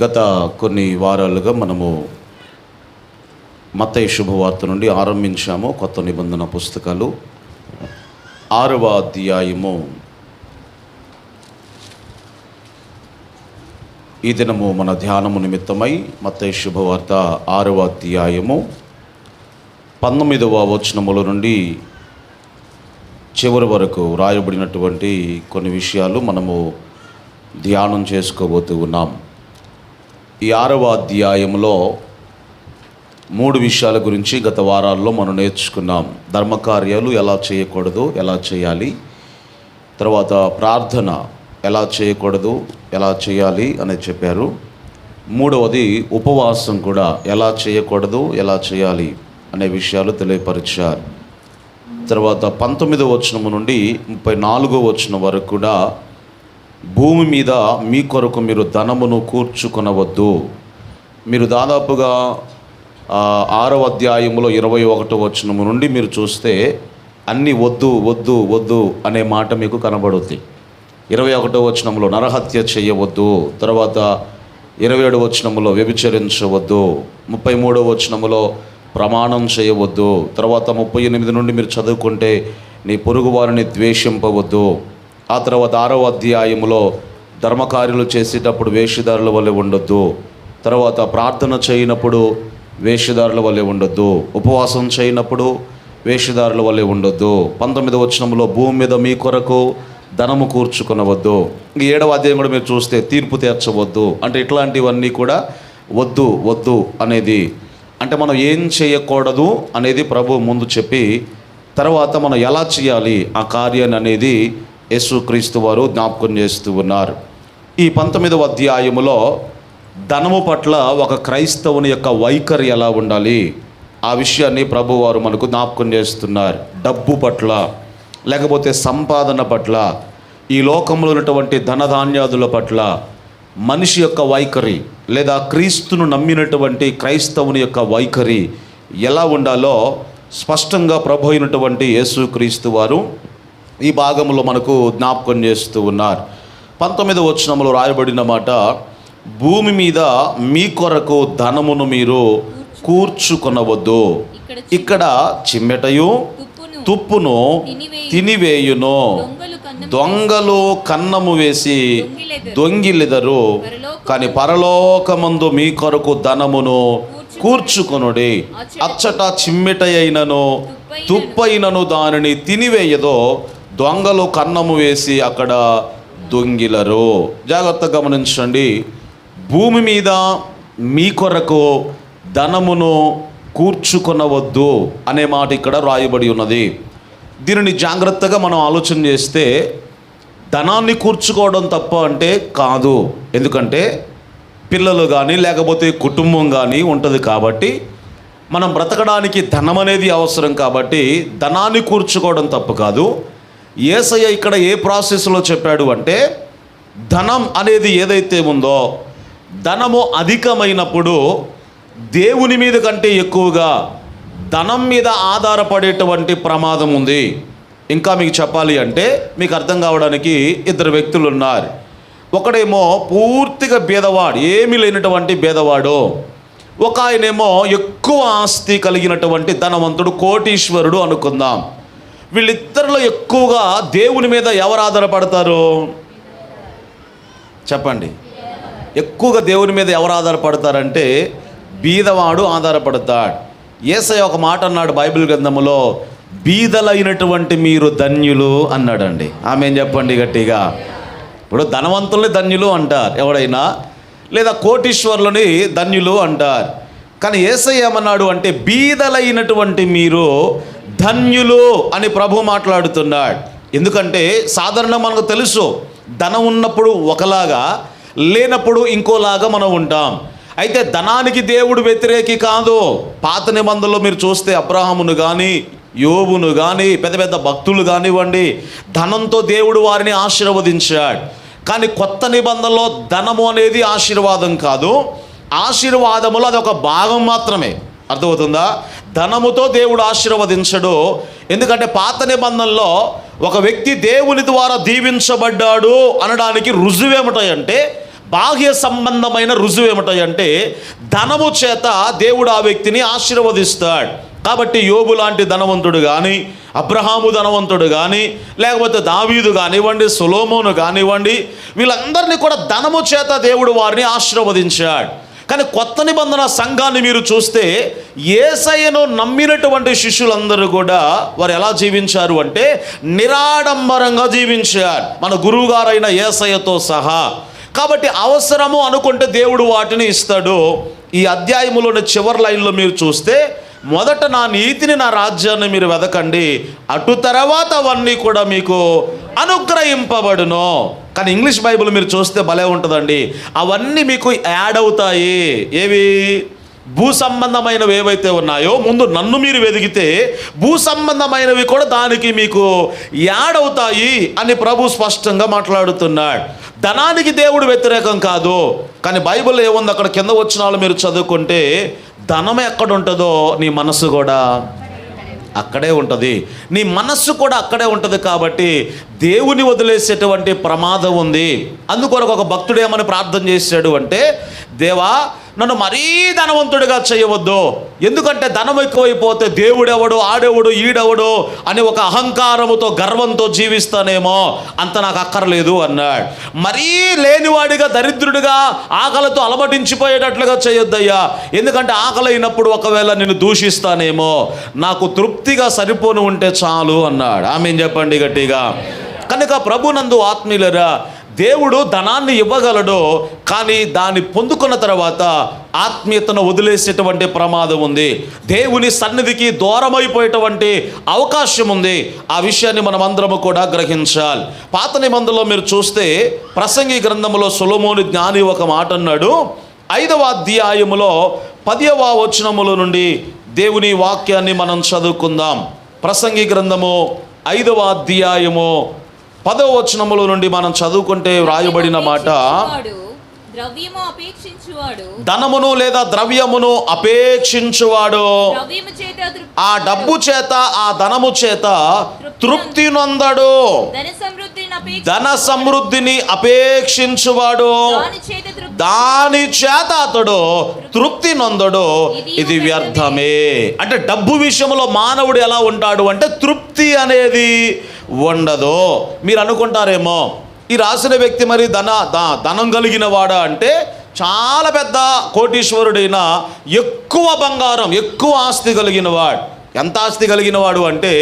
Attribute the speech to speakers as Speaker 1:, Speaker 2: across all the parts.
Speaker 1: గత కొన్ని వారాలుగా మనము మత్తయి శుభవార్త నుండి ఆరంభించాము. కొత్త నిబంధన పుస్తకాలు 6వ అధ్యాయము. ఈ దినము మన ధ్యానము నిమిత్తమై మత్తయి శుభవార్త 6వ అధ్యాయము 19వ వచనముల నుండి చివరి వరకు రాయబడినటువంటి కొన్ని విషయాలు మనము ధ్యానం చేసుకోబోతూ ఉన్నాం. ఈ 6వ అధ్యాయంలో 3 విషయాల గురించి గత వారాల్లో మనం నేర్చుకున్నాం. ధర్మకార్యాలు ఎలా చేయకూడదు, ఎలా చేయాలి, తర్వాత ప్రార్థన ఎలా చేయకూడదు, ఎలా చేయాలి అని చెప్పారు. 3వది ఉపవాసం కూడా ఎలా చేయకూడదు, ఎలా చేయాలి అనే విషయాలు తెలియపరిచారు. తర్వాత 19వ వచనం నుండి 34వ వచనం వరకు కూడా భూమి మీద మీ కొరకు మీరు ధనమును కూర్చుకొనవద్దు. మీరు దాదాపుగా 6వ అధ్యాయంలో 21వ వచనం నుండి మీరు చూస్తే అన్నీ వద్దు వద్దు వద్దు అనే మాట మీకు కనబడుద్ది. 21వ వచనంలో నరహత్య చేయవద్దు, తర్వాత 27వ వచనంలో వ్యభిచరించవద్దు, 33వ వచనంలో ప్రమాణం చేయవద్దు, తర్వాత 38 నుండి మీరు చదువుకుంటే నీ పొరుగు వారిని ద్వేషింపవద్దు. ఆ తర్వాత 6వ అధ్యాయంలో ధర్మకార్యాలు చేసేటప్పుడు వేషధారుల వలె ఉండొద్దు, తర్వాత ప్రార్థన చేయనప్పుడు వేషధారుల వలె ఉండొద్దు, ఉపవాసం చేయనప్పుడు వేషధారుల వలె ఉండొద్దు. 19వ వచనంలో భూమి మీద మీ కొరకు ధనము కూర్చుకొనవద్దు. 7వ అధ్యాయం కూడా మీరు చూస్తే తీర్పు తీర్చవద్దు. అంటే ఇట్లాంటివన్నీ కూడా వద్దు వద్దు అనేది, అంటే మనం ఏం చేయకూడదు అనేది ప్రభు ముందు చెప్పి తర్వాత మనం ఎలా చేయాలి ఆ కార్యాన్ని అనేది యేసుక్రీస్తు వారు జ్ఞాపకం చేస్తూ ఉన్నారు. ఈ 19వ అధ్యాయములో ధనము పట్ల ఒక క్రైస్తవుని యొక్క వైఖరి ఎలా ఉండాలి ఆ విషయాన్ని ప్రభు వారు మనకు జ్ఞాపకం చేస్తున్నారు. డబ్బు పట్ల, లేకపోతే సంపాదన పట్ల, ఈ లోకంలో ఉన్నటువంటి ధనధాన్యాదుల పట్ల మనిషి యొక్క వైఖరి, లేదా క్రీస్తును నమ్మినటువంటి క్రైస్తవుని యొక్క వైఖరి ఎలా ఉండాలో స్పష్టంగా ప్రభు అయినటువంటి యేసుక్రీస్తు వారు ఈ భాగంలో మనకు జ్ఞాపకం చేస్తూ ఉన్నారు. 19వ వచనంలో రాయబడిన మాట, భూమి మీద మీ కొరకు ధనమును మీరు కూర్చుకొనవద్దు. ఇక్కడ చిమ్మెటయు తుప్పును తినివేయును, దొంగలు కన్నము వేసి దొంగిలెదరు, కానీ పరలోకమందు మీ కొరకు ధనమును కూర్చుకొనుడి. అచ్చట చిమ్మెటయైనను తుప్పైనను దానిని తినివేయదో, దొంగలు కన్నము వేసి అక్కడ దొంగిలరు. జాగ్రత్తగా గమనించండి. భూమి మీద మీ కొరకు ధనమును కూర్చుకొనవద్దు అనే మాట ఇక్కడ రాయబడి ఉన్నది. దీనిని జాగ్రత్తగా మనం ఆలోచన చేస్తే ధనాన్ని కూర్చుకోవడం తప్ప అంటే కాదు. ఎందుకంటే పిల్లలు కానీ లేకపోతే కుటుంబం కానీ ఉంటుంది కాబట్టి, మనం బ్రతకడానికి ధనం అనేది అవసరం కాబట్టి ధనాన్ని కూర్చుకోవడం తప్పు కాదు. యేసయ్య ఇక్కడ ఏ ప్రాసెస్లో చెప్పాడు అంటే, ధనం అనేది ఏదైతే ఉందో, ధనము అధికమైనప్పుడు దేవుని మీద కంటే ఎక్కువగా ధనం మీద ఆధారపడేటువంటి ప్రమాదం ఉంది. ఇంకా మీకు చెప్పాలి అంటే, మీకు అర్థం కావడానికి 2 వ్యక్తులు ఉన్నారు. ఒకడేమో పూర్తిగా బేదవాడు, ఏమీ లేనటువంటి బేదవాడు. ఒక ఆయనేమో ఎక్కువ ఆస్తి కలిగినటువంటి ధనవంతుడు, కోటీశ్వరుడు అనుకుందాం. వీళ్ళిద్దరిలో ఎక్కువగా దేవుని మీద ఎవరు ఆధారపడతారు చెప్పండి? ఎక్కువగా దేవుని మీద ఎవరు ఆధారపడతారంటే బీదవాడు ఆధారపడతాడు. యేసయ్య ఒక మాట అన్నాడు బైబిల్ గ్రంథములో, బీదలైనటువంటి మీరు ధన్యులు అన్నాడండి. ఆమేన్ చెప్పండి గట్టిగా. ఇప్పుడు ధనవంతుల్ని ధన్యులు అంటారు ఎవడైనా, లేదా కోటీశ్వరులని ధన్యులు అంటారు. కానీ యేసయ్య ఏమన్నాడు అంటే, బీదలైనటువంటి మీరు ధన్యులు అని ప్రభు మాట్లాడుతున్నాడు. ఎందుకంటే సాధారణంగా మనకు తెలుసు, ధనం ఉన్నప్పుడు ఒకలాగా, లేనప్పుడు ఇంకోలాగా మనం ఉంటాం. అయితే ధనానికి దేవుడు వ్యతిరేకి కాదు. పాత నిబంధనలో మీరు చూస్తే అబ్రహామును కానీ, యోబును కానీ, పెద్ద పెద్ద భక్తులు కానివ్వండి, ధనంతో దేవుడు వారిని ఆశీర్వదించాడు. కానీ కొత్త నిబంధనలో ధనము అనేది ఆశీర్వాదం కాదు, ఆశీర్వాదములో అది ఒక భాగం మాత్రమే. అర్థమవుతుందా? ధనముతో దేవుడు ఆశీర్వదించడు. ఎందుకంటే పాత నిబంధనలో ఒక వ్యక్తి దేవుని ద్వారా దీవించబడ్డాడు అనడానికి రుజువేమిటాయంటే బాహ్య సంబంధమైన రుజువు ఏమిటంటే ధనము చేత దేవుడు ఆ వ్యక్తిని ఆశీర్వదిస్తాడు. కాబట్టి యోబు లాంటి ధనవంతుడు కానీ, అబ్రహాము ధనవంతుడు కానీ, లేకపోతే దావీదు కానివ్వండి, సొలొమోను కానివ్వండి, వీళ్ళందరినీ కూడా ధనము చేత దేవుడు వారిని ఆశీర్వదించాడు. కానీ కొత్త నిబంధన సంఘాన్ని మీరు చూస్తే యేసయ్యను నమ్మినటువంటి శిష్యులందరూ కూడా వారు ఎలా జీవించారు అంటే నిరాడంబరంగా జీవించారు, మన గురువుగారైన యేసయ్యతో సహా. కాబట్టి అవసరము అనుకుంటే దేవుడు వాటిని ఇస్తాడు. ఈ అధ్యాయములోని చివరి లైన్లో మీరు చూస్తే మొదట నా నీతిని, నా రాజ్యాన్ని మీరు వెదకండి, అటు తర్వాత అవన్నీ కూడా మీకు అనుగ్రహింపబడును. కానీ ఇంగ్లీష్ బైబిల్ మీరు చూస్తే భలే ఉంటుందండి, అవన్నీ మీకు యాడ్ అవుతాయి. ఏవి? భూ సంబంధమైనవి ఏవైతే ఉన్నాయో ముందు నన్ను మీరు వెదిగితే భూ సంబంధమైనవి కూడా దానికి మీకు యాడ్ అవుతాయి అని ప్రభు స్పష్టంగా మాట్లాడుతున్నాడు. ధనానికి దేవుడు వ్యతిరేకం కాదు. కానీ బైబిల్ ఏముంది అక్కడ కింద వచ్చిన వాళ్ళు మీరు చదువుకుంటే ధనం ఎక్కడ ఉంటుందో నీ మనస్సు కూడా అక్కడే ఉంటుంది, నీ మనస్సు కూడా అక్కడే ఉంటుంది. కాబట్టి దేవుని వదిలేసేటువంటి ప్రమాదం ఉంది. అందుకొరకు ఒక భక్తుడు ఏమని ప్రార్థన చేశాడు అంటే, దేవా నన్ను మరీ ధనవంతుడిగా చేయవద్దు, ఎందుకంటే ధనం ఎక్కువైపోతే దేవుడెవడు, ఆడెవడు, ఈడెవడు అని ఒక అహంకారముతో గర్వంతో జీవిస్తానేమో, అంత నాకు అక్కర్లేదు అన్నాడు. మరీ లేనివాడిగా, దరిద్రుడిగా, ఆకలితో అలమటించిపోయేటట్లుగా చేయొద్దయ్యా, ఎందుకంటే ఆకలి అయినప్పుడు ఒకవేళ నేను దూషిస్తానేమో, నాకు తృప్తిగా సరిపోను ఉంటే చాలు అన్నాడు. ఆమేన్ చెప్పండి గట్టిగా. కనుక ప్రభునందు ఆత్మీయులరా, దేవుడు ధనాన్ని ఇవ్వగలడు, కానీ దాన్ని పొందుకున్న తర్వాత ఆత్మీయతను వదిలేసేటువంటి ప్రమాదం ఉంది. దేవుని సన్నిధికి దూరమైపోయేటువంటి అవకాశం ఉంది. ఆ విషయాన్ని మనం అందరము కూడా గ్రహించాలి. పాత నిబంధనలో మీరు చూస్తే ప్రసంగి గ్రంథంలో సొలొమోను జ్ఞాని ఒక మాట అన్నాడు. 5వ అధ్యాయములో 10వ వచనముల నుండి దేవుని వాక్యాన్ని మనం చదువుకుందాం. ప్రసంగి గ్రంథము 5వ అధ్యాయము 10వ వచనముల నుండి మనం చదువుకుంటే వ్రాయబడిన మాట, ధనమును లేదా ద్రవ్యమును అపేక్షించువాడు ఆ డబ్బు చేత, ఆ ధనము చేత తృప్తి నొందడు. ధన సమృద్ధిని అపేక్షించువాడు దాని చేత అతడు తృప్తి నొందడు, ఇది వ్యర్థమే. అంటే డబ్బు విషయంలో మానవుడు ఎలా ఉంటాడు అంటే తృప్తి అనేది ఉండదు. మీరు అనుకుంటారేమో ఈ రాసిన వ్యక్తి మరి ధనం కలిగిన వాడా అంటే చాలా పెద్ద కోటీశ్వరుడైన, ఎక్కువ బంగారం, ఎక్కువ ఆస్తి కలిగిన వాడు. ఎంత ఆస్తి కలిగిన వాడు అంటే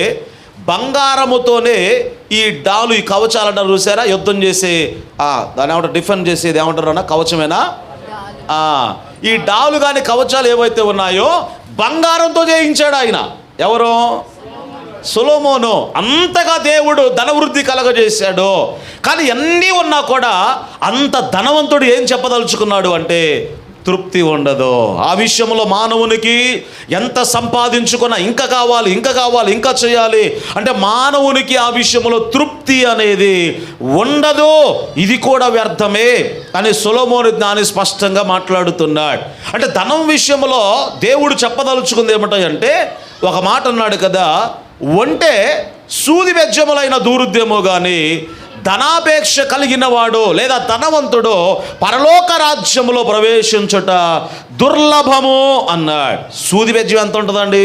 Speaker 1: బంగారముతోనే ఈ డాలు, ఈ కవచాలంటారు చూసారా, యుద్ధం చేసే దాని ఏమంటారు, డిఫెండ్ చేసేది ఏమంటారు అన్న, కవచమేనా? ఈ డాలు కానీ కవచాలు ఏవైతే ఉన్నాయో బంగారంతో చేయించాడు ఆయన. ఎవరు? సొలొమోను. అంతగా దేవుడు ధనవృద్ధి కలగజేశాడు. కానీ అన్నీ ఉన్నా కూడా అంత ధనవంతుడు ఏం చెప్పదలుచుకున్నాడు అంటే తృప్తి ఉండదు. ఆ విషయంలో మానవునికి ఎంత సంపాదించుకున్నా ఇంకా కావాలి, ఇంకా కావాలి, ఇంకా చేయాలి అంటే మానవునికి ఆ విషయంలో తృప్తి అనేది ఉండదు. ఇది కూడా వ్యర్థమే అని సొలొమోను జ్ఞాని స్పష్టంగా మాట్లాడుతున్నాడు. అంటే ధనం విషయంలో దేవుడు చెప్పదలుచుకుంది ఏమిటంటే, ఒక మాట అన్నాడు కదా, ఒంటే సూది వెజ్జములైన దూరుద్యము కానీ ధనాపేక్ష కలిగిన వాడు లేదా ధనవంతుడు పరలోక రాజ్యములో ప్రవేశించుట దుర్లభము అన్నాడు. సూది వెజ్జం ఎంత ఉంటుందండి?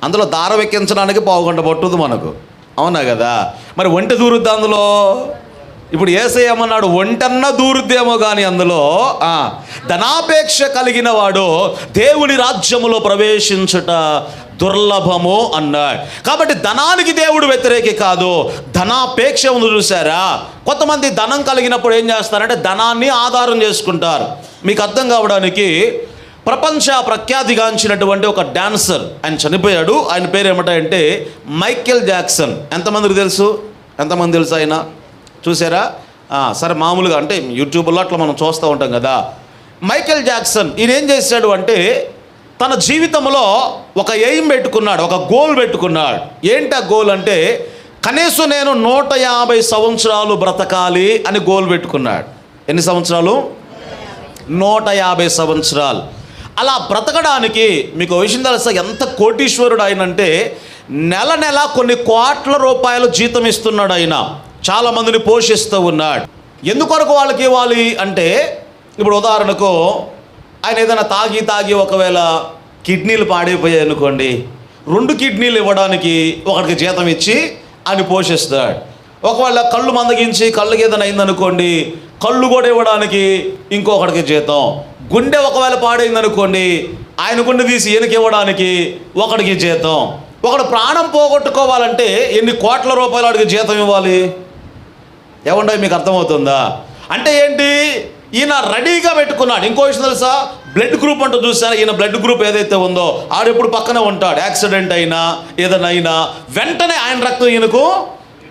Speaker 1: అందులో దారం ఎక్కించడానికి పావుగంట పట్టుదు మనకు, అవునా కదా? మరి ఒంటె దూరుద్ది అందులో. ఇప్పుడు యేసయ్య ఏమన్నాడు, ఒంటన్న దూరుద్దేమో కానీ అందులో ధనాపేక్ష కలిగిన వాడు దేవుని రాజ్యములో ప్రవేశించుట దుర్లభము అన్నాడు. కాబట్టి ధనానికి దేవుడు వ్యతిరేకి కాదు, ధనాపేక్ష ఉంది. చూసారా, కొంతమంది ధనం కలిగినప్పుడు ఏం చేస్తారంటే ధనాన్ని ఆధారం చేసుకుంటారు. మీకు అర్థం కావడానికి ప్రపంచ ప్రఖ్యాతిగాంచినటువంటి ఒక డాన్సర్, ఆయన చనిపోయాడు. ఆయన పేరు ఏమిటంటే మైకేల్ జాక్సన్. ఎంతమందికి తెలుసు? ఎంతమంది తెలుసు ఆయన? చూసారా? సరే, మామూలుగా అంటే యూట్యూబ్లో అట్లా మనం చూస్తూ ఉంటాం కదా. మైకేల్ జాక్సన్ ఈయన ఏం చేశాడు అంటే తన జీవితంలో ఒక ఎయిమ్ పెట్టుకున్నాడు, ఒక గోల్ పెట్టుకున్నాడు. ఏంటి ఆ గోల్ అంటే కనీసం నేను 150 సంవత్సరాలు బ్రతకాలి అని గోల్ పెట్టుకున్నాడు. ఎన్ని సంవత్సరాలు? 150 సంవత్సరాలు. అలా బ్రతకడానికి మీకు విషయం తెలుసా, ఎంత కోటీశ్వరుడు ఆయన అంటే నెల నెల కొన్ని కోట్ల రూపాయలు జీతం ఇస్తున్నాడు ఆయన. చాలామందిని పోషిస్తూ ఉన్నాడు. ఎందుకొరకు వాళ్ళకి ఇవ్వాలి అంటే, ఇప్పుడు ఉదాహరణకు ఆయన ఏదైనా తాగి ఒకవేళ కిడ్నీలు పాడైపోయాయి అనుకోండి, 2 కిడ్నీలు ఇవ్వడానికి ఒకడికి జీతం ఇచ్చి ఆయన పోషిస్తాడు. ఒకవేళ కళ్ళు మందగించి కళ్ళకి ఏదైనా అయిందనుకోండి, కళ్ళు కూడా ఇవ్వడానికి ఇంకొకడికి జీతం. గుండె ఒకవేళ పాడైందనుకోండి, ఆయన గుండె తీసి ఈయనకి ఇవ్వడానికి ఒకడికి జీతం. ఒకడు ప్రాణం పోగొట్టుకోవాలంటే ఎన్ని కోట్ల రూపాయలు వాడికి జీతం ఇవ్వాలి? ఏమంటే మీకు అర్థమవుతుందా? అంటే ఏంటి, ఈయన రెడీగా పెట్టుకున్నాడు. ఇంకో విషయం తెలుసా, బ్లడ్ గ్రూప్ అంటూ చూసారా? ఈయన బ్లడ్ గ్రూప్ ఏదైతే ఉందో ఆడెప్పుడు పక్కనే ఉంటాడు. యాక్సిడెంట్ అయినా ఏదైనా అయినా వెంటనే ఆయన రక్తం ఈయనకు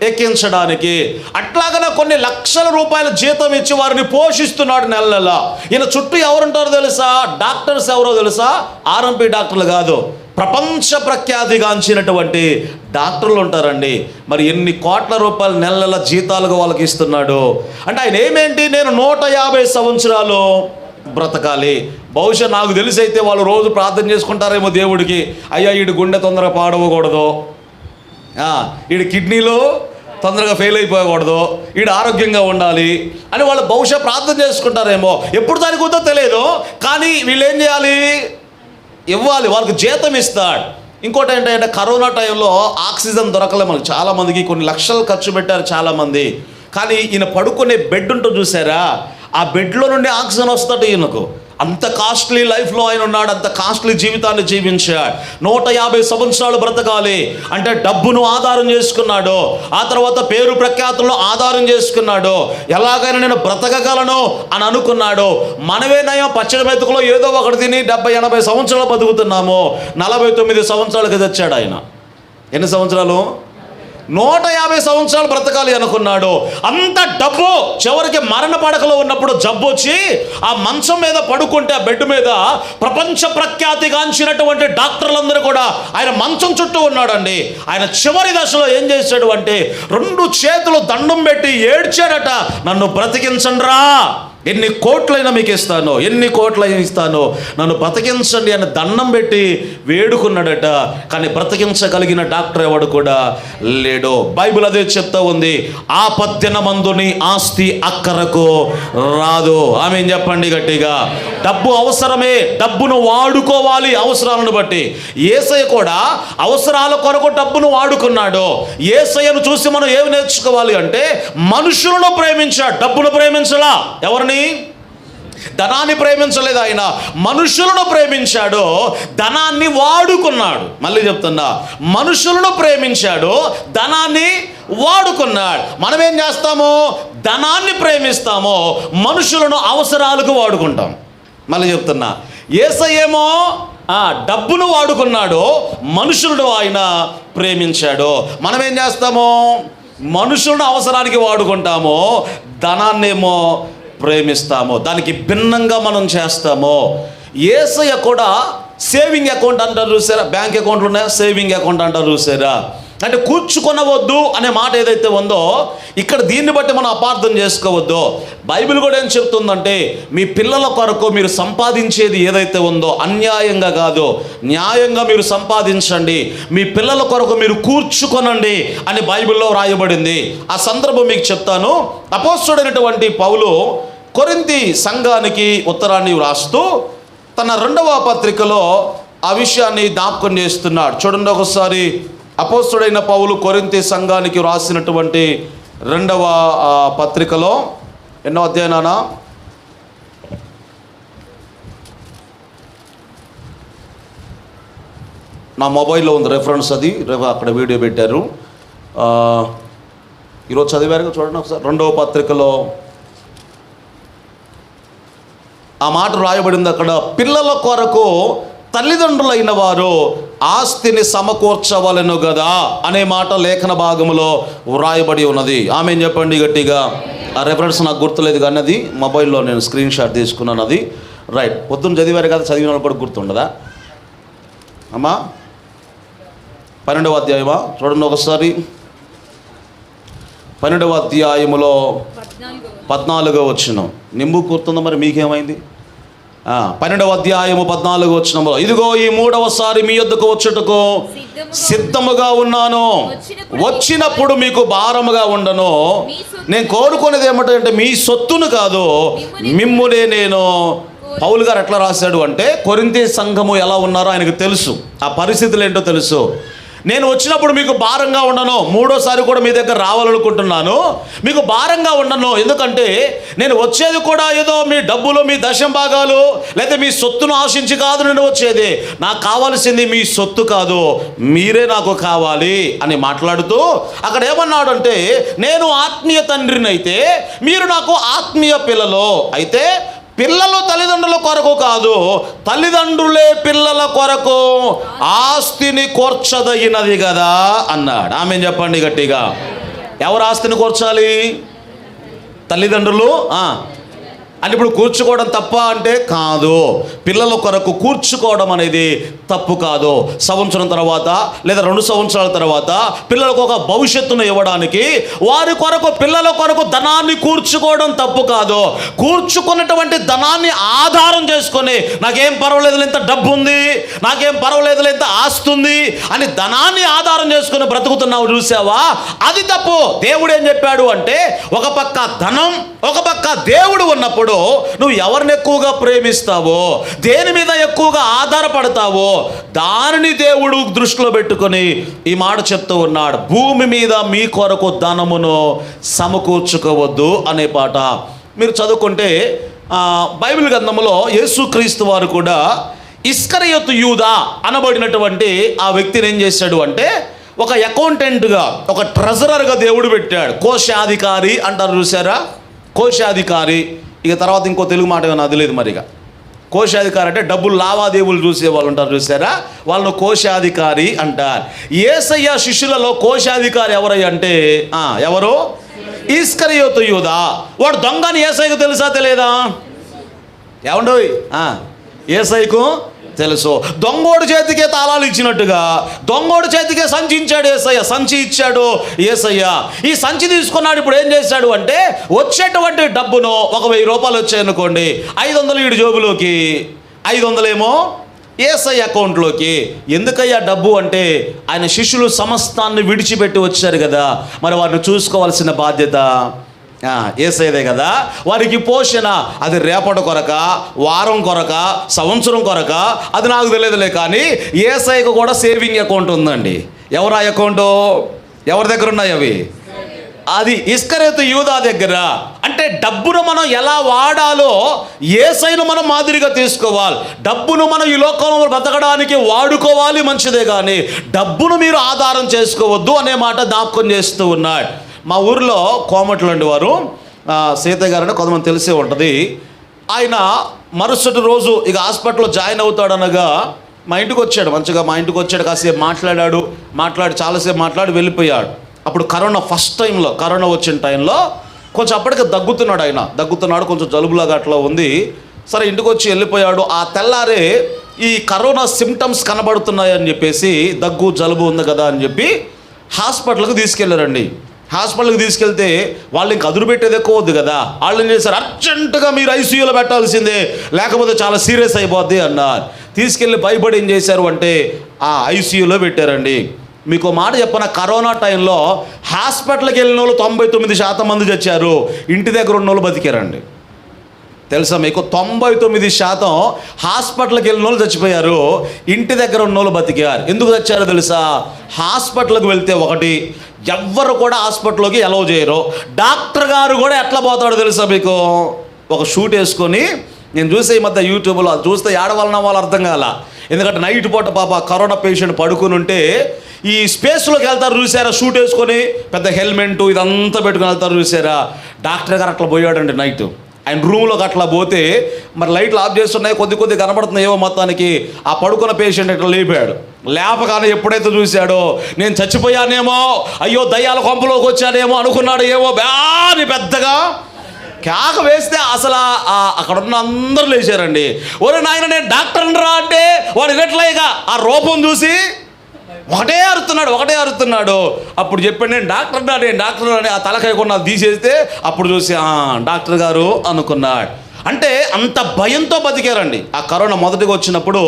Speaker 1: ఎక్కించడానికి. అట్లాగనే కొన్ని లక్షల రూపాయల జీతం ఇచ్చి వారిని పోషిస్తున్నాడు నెల నెల. ఈయన చుట్టూ ఎవరుంటారో తెలుసా? డాక్టర్స్ ఎవరో తెలుసా? ఆర్ఎంపీ డాక్టర్లు కాదు, ప్రపంచ ప్రఖ్యాతిగాంచినటువంటి డాక్టర్లు ఉంటారండి. మరి ఎన్ని కోట్ల రూపాయలు నెల నెల జీతాలుగా వాళ్ళకి ఇస్తున్నాడు అంటే ఆయన ఏమేంటి, నేను 150 సంవత్సరాలు బ్రతకాలి. బహుశా నాకు తెలిసి అయితే వాళ్ళు రోజు ప్రార్థన చేసుకుంటారేమో దేవుడికి, అయ్యా వీడి గుండె తొందరగా పాడవకూడదు, వీడి కిడ్నీలో తొందరగా ఫెయిల్ అయిపోకూడదు, వీడు ఆరోగ్యంగా ఉండాలి అని వాళ్ళు బహుశా ప్రార్థన చేసుకుంటారేమో. ఎప్పుడు దానికి ఉందో తెలియదు, కానీ వీళ్ళు ఏం చేయాలి, ఇవ్వాలి, వాళ్ళకి జీతం ఇస్తాడు. ఇంకోటి ఏంటంటే, కరోనా టైంలో ఆక్సిజన్ దొరకలే మనకు, చాలామందికి కొన్ని లక్షలు ఖర్చు పెట్టారు చాలామంది. కానీ ఈయన పడుకునే బెడ్ ఉంటుంది చూసారా, ఆ బెడ్లో నుండి ఆక్సిజన్ వస్తాడు ఈయనకు. అంత కాస్ట్లీ లైఫ్లో ఆయన ఉన్నాడు, అంత కాస్ట్లీ జీవితాన్ని జీవించాడు. 150 సంవత్సరాలు బ్రతకాలి అంటే డబ్బును ఆధారం చేసుకున్నాడు, ఆ తర్వాత పేరు ప్రఖ్యాతులను ఆధారం చేసుకున్నాడు. ఎలాగైనా నేను బ్రతకగలను అని అనుకున్నాడు. మనమేనయో పచ్చడి మెతుకులో ఏదో ఒకటి తిని 70-80 సంవత్సరాలు బతుకుతున్నాము. 49 సంవత్సరాలకి తెచ్చాడు ఆయన. ఎన్ని సంవత్సరాలు? 150 సంవత్సరాలు బ్రతకాలి అనుకున్నాడు. అంత డబ్బు చివరికి మరణ పడకలో ఉన్నప్పుడు జబ్బు వచ్చి ఆ మంచం మీద పడుకుంటే, ఆ బెడ్ మీద ప్రపంచ ప్రఖ్యాతిగాంచినటువంటి డాక్టర్లందరూ కూడా ఆయన మంచం చుట్టూ ఉన్నాడండి. ఆయన చివరి దశలో ఏం చేశాడు అంటే, 2 చేతులు దండం పెట్టి ఏడ్చాడట, నన్ను బ్రతికించండిరా, ఎన్ని కోట్లైనా మీకు ఇస్తాను, ఎన్ని కోట్లైనా ఇస్తాను, నన్ను బ్రతికించండి అని దండం పెట్టి వేడుకున్నాడట. కానీ బ్రతికించగలిగిన డాక్టర్ ఎవడు కూడా లేడు. బైబిల్ అదే చెప్తా ఉంది, ఆపద్దినమందు ఆస్తి అక్కరకు రాదు. ఆమేన్ చెప్పండి గట్టిగా. డబ్బు అవసరమే, డబ్బును వాడుకోవాలి అవసరాలను బట్టి. యేసయ్య కూడా అవసరాల కొరకు డబ్బును వాడుకున్నాడు. యేసయ్యను చూసి మనం ఏమి నేర్చుకోవాలి అంటే, మనుషులను ప్రేమించాడు, డబ్బును ప్రేమించలా. ఎవరిని? ధనాన్ని ప్రేమించలేదు ఆయన, మనుషులను ప్రేమించాడు, ధనాన్ని వాడుకున్నాడు. మళ్ళీ చెప్తున్నా, మనుషులను ప్రేమించాడు, ధనాన్ని వాడుకున్నాడు. మనం ఏం చేస్తాము, ధనాన్ని ప్రేమిస్తాము, మనుషులను అవసరాలకు వాడుకుంటాం. మళ్ళీ చెప్తున్నా, యేసయ్యేమో డబ్బును వాడుకున్నాడు, మనుషులను ఆయన ప్రేమించాడు. మనం ఏం చేస్తాము, మనుషులను అవసరానికి వాడుకుంటాము, ధనాన్నేమో ప్రేమిస్తాము, దానికి భిన్నంగా మనం చేస్తాము. యేసయ్య కూడా సేవింగ్ అకౌంట్ అంటారు చూసారా, బ్యాంక్ అకౌంట్లు ఉన్నాయా, సేవింగ్ అకౌంట్ అంటారు చూసారా. అంటే కూర్చుకొనవద్దు అనే మాట ఏదైతే ఉందో, ఇక్కడ దీన్ని బట్టి మనం అపార్థం చేసుకోవద్దు. బైబిల్ కూడా ఏం చెప్తుందంటే, మీ పిల్లల కొరకు మీరు సంపాదించేది ఏదైతే ఉందో అన్యాయంగా కాదు, న్యాయంగా మీరు సంపాదించండి, మీ పిల్లల కొరకు మీరు కూర్చుకొనండి అని బైబిల్లో రాయబడింది. ఆ సందర్భం మీకు చెప్తాను. అపోస్తలుడైనటువంటి పౌలు కొరింథీ సంఘానికి ఉత్తరాన్ని వ్రాస్తూ తన 2వ పత్రికలో ఆ విషయాన్ని జ్ఞాపకం చేస్తున్నాడు. చూడండి ఒకసారి, అపోస్తలుడైన పౌలు కొరింథీ సంఘానికి వ్రాసినటువంటి 2వ పత్రికలో ఎన్నో అధ్యాయనా, నా మొబైల్లో ఉంది రెఫరెన్స్, అది అక్కడ వీడియో పెట్టారు, ఈరోజు చదివారు చూడండి ఒకసారి. 2వ పత్రికలో ఆ మాట రాయబడింది. అక్కడ పిల్లల కొరకు తల్లిదండ్రులైన వారు ఆస్తిని సమకూర్చవలెను కదా అనే మాట లేఖన భాగంలో వ్రాయబడి ఉన్నది. ఆమెన్ చెప్పండి గట్టిగా. ఆ రెఫరెన్స్ నాకు గుర్తులేదు కానీ అది మొబైల్లో నేను స్క్రీన్ షాట్ తీసుకున్నాను. అది రైట్. పొద్దున్న చదివారు కదా, చదివిన వాళ్ళు కూడా గుర్తుండదా అమ్మా? 12వ అధ్యాయమా చూడండి ఒకసారి. 12వ అధ్యాయములో 14వ వచనం. నింబు గుర్తుందా? మరి మీకేమైంది? 12వ అధ్యాయము 14వ వచనంలో, ఇదిగో ఈ 3వసారి మీ యొద్దకు వచ్చుటకు సిద్ధముగా ఉన్నాను, వచ్చినప్పుడు మీకు భారముగా ఉండను. నేను కోరుకునేది ఏమిటంటే మీ సొత్తును కాదు, మిమ్మునే నేను. పౌలు గారు ఎట్లా రాశాడు అంటే, కొరింథీ సంఘము ఎలా ఉన్నారో ఆయనకు తెలుసు, ఆ పరిస్థితులు ఏంటో తెలుసు. నేను వచ్చినప్పుడు మీకు భారంగా ఉండను, 3వసారి కూడా మీ దగ్గర రావాలనుకుంటున్నాను, మీకు భారంగా ఉండను. ఎందుకంటే నేను వచ్చేది కూడా ఏదో మీ డబ్బులు, మీ దశం భాగాలు, లేదా మీ సొత్తును ఆశించి కాదు నేను వచ్చేది. నాకు కావాల్సింది మీ సొత్తు కాదు, మీరే నాకు కావాలి అని మాట్లాడుతూ అక్కడ ఏమన్నాడు అంటే, నేను ఆత్మీయ తండ్రిని అయితే మీరు నాకు ఆత్మీయ పిల్లలు. అయితే పిల్లలు తల్లిదండ్రుల కొరకు కాదు, తల్లిదండ్రులే పిల్లల కొరకు ఆస్తిని కూర్చదగినది కదా అన్నాడు. ఆమెన్ చెప్పండి గట్టిగా. ఎవరు ఆస్తిని కూర్చాలి? తల్లిదండ్రులు. అంటే ఇప్పుడు కూర్చుకోవడం తప్ప అంటే కాదు, పిల్లల కొరకు కూర్చుకోవడం అనేది తప్పు కాదు. సంవత్సరం తర్వాత లేదా 2 సంవత్సరాల తర్వాత పిల్లలకు ఒక భవిష్యత్తును ఇవ్వడానికి వారి కొరకు, పిల్లల కొరకు ధనాన్ని కూర్చుకోవడం తప్పు కాదు. కూర్చుకున్నటువంటి ధనాన్ని ఆధారం చేసుకొని నాకేం పర్వాలేదు ఇంత డబ్బు ఉంది, నాకేం పర్వాలేదు ఇంత ఆస్తి ఉంది అని ధనాన్ని ఆధారం చేసుకుని బ్రతుకుతున్నావు చూసావా, అది తప్పు. దేవుడు ఏం చెప్పాడు అంటే, ఒక పక్క ధనం, ఒక పక్క దేవుడు ఉన్నప్పుడు నువ్వు ఎవరిని ఎక్కువగా ప్రేమిస్తావో, దేని మీద ఎక్కువగా ఆధారపడతావో దానిని దేవుడు దృష్టిలో పెట్టుకొని ఈ మాట చెప్తూ ఉన్నాడు, భూమి మీద మీ కొరకు ధనమును సమకూర్చుకోవద్దు అనే పాట మీరు చదువుకుంటే బైబిల్ గ్రంథంలో యేసుక్రీస్తు వారు కూడా ఇస్కరియోతు యూదా అనబడినటువంటి ఆ వ్యక్తిని ఏం చేశాడు అంటే, ఒక అకౌంటెంట్గా, ఒక ట్రెజరర్గా దేవుడు పెట్టాడు. కోశాధికారి అంటారు చూసారా, కోశాధికారి. ఇక తర్వాత ఇంకో తెలుగు మాట నాకు తెలియదు మరిగా. కోశాధికారి అంటే డబ్బులు లావాదేవీలు చూసే వాళ్ళు ఉంటారు చూసారా, వాళ్ళను కోశాధికారి అంటారు. యేసయ్య శిష్యులలో కోశాధికారి ఎవరయ్య అంటే ఎవరు? ఇస్కరియోతు యూదా. వాడు దొంగని యేసయ్యకు తెలుసా తెలియదా? ఏమండోయ్, యేసయ్యకు తెలుసు. దొంగోడు చేతికే తాళాలు ఇచ్చినట్టుగా దొంగోడు చేతికే సంచి ఇచ్చాడు యేసయ్య, సంచి ఇచ్చాడు యేసయ్య. ఈ సంచి తీసుకున్నాడు. ఇప్పుడు ఏం చేశాడు అంటే, వచ్చేటువంటి డబ్బును ఒక 1000 రూపాయలు వచ్చాయనుకోండి, 500 వీడి జోబులోకి, 500 ఏమో యేసయ్య అకౌంట్లోకి. ఎందుకయ్యా డబ్బు అంటే, ఆయన శిష్యులు సమస్తాన్ని విడిచిపెట్టి వచ్చారు కదా, మరి వారిని చూసుకోవాల్సిన బాధ్యత యేసయ్యదే కదా. వారికి పోషణ అది రేపటి కొరక, వారం కొరక, సంవత్సరం కొరక, అది నాకు తెలియదులే. కానీ యేసయ్యకు కూడా సేవింగ్ అకౌంట్ ఉందండి. ఎవరు ఆ అకౌంటు? ఎవరి దగ్గర ఉన్నాయి అవి? అది ఇస్కరియోతు యూదా దగ్గర. అంటే డబ్బును మనం ఎలా వాడాలో యేసయ్యను మనం మాదిరిగా తీసుకోవాలి. డబ్బును మనం ఈ లోకంలో బతకడానికి వాడుకోవాలి, మంచిదే. కానీ డబ్బును మీరు ఆధారం చేసుకోవద్దు అనే మాట జ్ఞాపకం చేస్తూ ఉన్నాడు. మా ఊరిలో కోమట్లు అండి వారు, సీతయ్య గారు అంటే కొంతమంది తెలిసే ఉంటుంది. ఆయన మరుసటి రోజు ఇక హాస్పిటల్లో జాయిన్ అవుతాడనగా మా ఇంటికి వచ్చాడు. మంచిగా మా ఇంటికి వచ్చాడు, కాసేపు మాట్లాడి చాలాసేపు మాట్లాడి వెళ్ళిపోయాడు. అప్పుడు కరోనా ఫస్ట్ టైంలో, కరోనా వచ్చిన టైంలో కొంచెం అప్పటికే దగ్గుతున్నాడు, కొంచెం జలుబులాగా అట్లా ఉంది. సరే ఇంటికి వచ్చి వెళ్ళిపోయాడు. ఆ తెల్లారే ఈ కరోనా సిమ్టమ్స్ కనబడుతున్నాయని చెప్పేసి, దగ్గు జలుబు ఉంది కదా అని చెప్పి హాస్పిటల్కి తీసుకెళ్ళారండి. హాస్పిటల్కి తీసుకెళ్తే వాళ్ళు ఇంక అదురు పెట్టేది ఎక్కువ వద్దు కదా, వాళ్ళు ఏం చేశారు, అర్జెంటుగా మీరు ఐసీయూలో పెట్టాల్సిందే, లేకపోతే చాలా సీరియస్ అయిపోద్ది అన్నారు. తీసుకెళ్ళి భయపడి ఏం చేశారు అంటే ఆ ఐసీయూలో పెట్టారండి. మీకు మాట చెప్పన, కరోనా టైంలో హాస్పిటల్కి వెళ్ళిన వాళ్ళు 99% మంది చచ్చారు, ఇంటి దగ్గర ఉన్న వాళ్ళు బతికారండి. తెలుసా మీకు? 99% హాస్పిటల్కి వెళ్ళిన వాళ్ళు చచ్చిపోయారు, ఇంటి దగ్గర ఉన్న వాళ్ళు బతికారు. ఎందుకు చచ్చారో తెలుసా? హాస్పిటల్కి వెళ్తే ఒకటి, ఎవ్వరు కూడా హాస్పిటల్లోకి అలౌ చేయరు. డాక్టర్ గారు కూడా ఎట్లా పోతాడో తెలుసా మీకు? ఒక షూట్ వేసుకొని, నేను చూసే ఈ మధ్య యూట్యూబ్లో చూస్తే ఏడవలన వాళ్ళు అర్థం కాల. ఎందుకంటే నైట్ పూట పాప కరోనా పేషెంట్ పడుకుని ఉంటే ఈ స్పేస్లోకి వెళ్తారు చూసారా, షూట్ వేసుకొని పెద్ద హెల్మెట్ ఇదంతా పెట్టుకుని వెళ్తారు చూసారా. డాక్టర్ గారు అట్లా పోయాడండి నైట్. ఆయన రూమ్లోకి అట్లా పోతే మరి లైట్లు ఆఫ్ చేస్తున్నాయి, కొద్ది కనబడుతున్నాయి ఏవో, మొత్తానికి ఆ పడుకున్న పేషెంట్ ఇట్లా లేపాడు. లేపగానే ఎప్పుడైతే చూశాడో, నేను చచ్చిపోయానేమో, అయ్యో దయ్యాల కొంపలోకి వచ్చానేమో అనుకున్నాడు. ఏమో బ్యాని పెద్దగా కేక వేస్తే అసలు అక్కడ ఉన్న అందరూ లేచారండి. ఒరే నాయన, నేను డాక్టర్ రా అంటే వాడు వినట్లేగా ఆ రూపం చూసి ఒకటే అరుతున్నాడు. అప్పుడు చెప్పాడు, నేను డాక్టర్ అని ఆ తలకాయ కొన్నా తీసేస్తే అప్పుడు చూసి డాక్టర్ గారు అనుకున్నాడు. అంటే అంత భయంతో బతికారండి. ఆ కరోనా మొదటిగా వచ్చినప్పుడు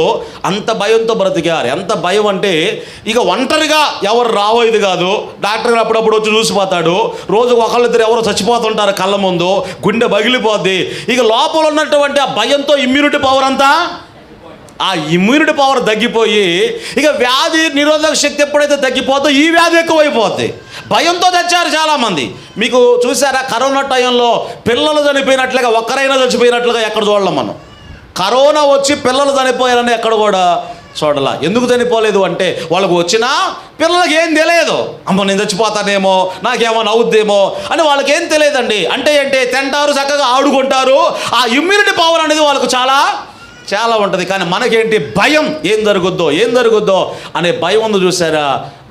Speaker 1: అంత భయంతో బ్రతికారు. ఎంత భయం అంటే ఇక ఒంటరిగా ఎవరు రావోయేది కాదు. డాక్టర్ గారు అప్పుడప్పుడు వచ్చి చూసిపోతాడు. రోజుకు ఒకళ్ళిద్దరు ఎవరో చచ్చిపోతుంటారు కళ్ళ ముందు, గుండె పగిలిపోద్ది. ఇక లోపల ఉన్నటువంటి ఆ భయంతో ఇమ్యూనిటీ పవర్ అంతా, ఆ ఇమ్యూనిటీ పవర్ తగ్గిపోయి ఇక వ్యాధి నిరోధక శక్తి ఎప్పుడైతే తగ్గిపోతుందో ఈ వ్యాధి ఎక్కువైపోద్ది. భయంతో చచ్చారు చాలామంది. మీకు చూసారా కరోనా టైంలో పిల్లలు చనిపోయినట్లుగా, ఒక్కరైనా చచ్చిపోయినట్లుగా ఎక్కడ చూడలేం మనం. కరోనా వచ్చి పిల్లలు చనిపోయారని ఎక్కడ కూడా చూడాల. ఎందుకు చనిపోలేదు అంటే వాళ్ళకు వచ్చినా పిల్లలకి ఏం తెలియదు. అమ్మ నేను చచ్చిపోతానేమో, నాకేమో అవుద్దేమో అని వాళ్ళకి ఏం తెలియదండి. అంటే ఏంటి, తింటారు, చక్కగా ఆడుకుంటారు. ఆ ఇమ్యూనిటీ పవర్ అనేది వాళ్ళకు చాలా ఉంటుంది. కానీ మనకేంటి భయం, ఏం జరుగుద్దో అనే భయం ఉంది. చూసారా,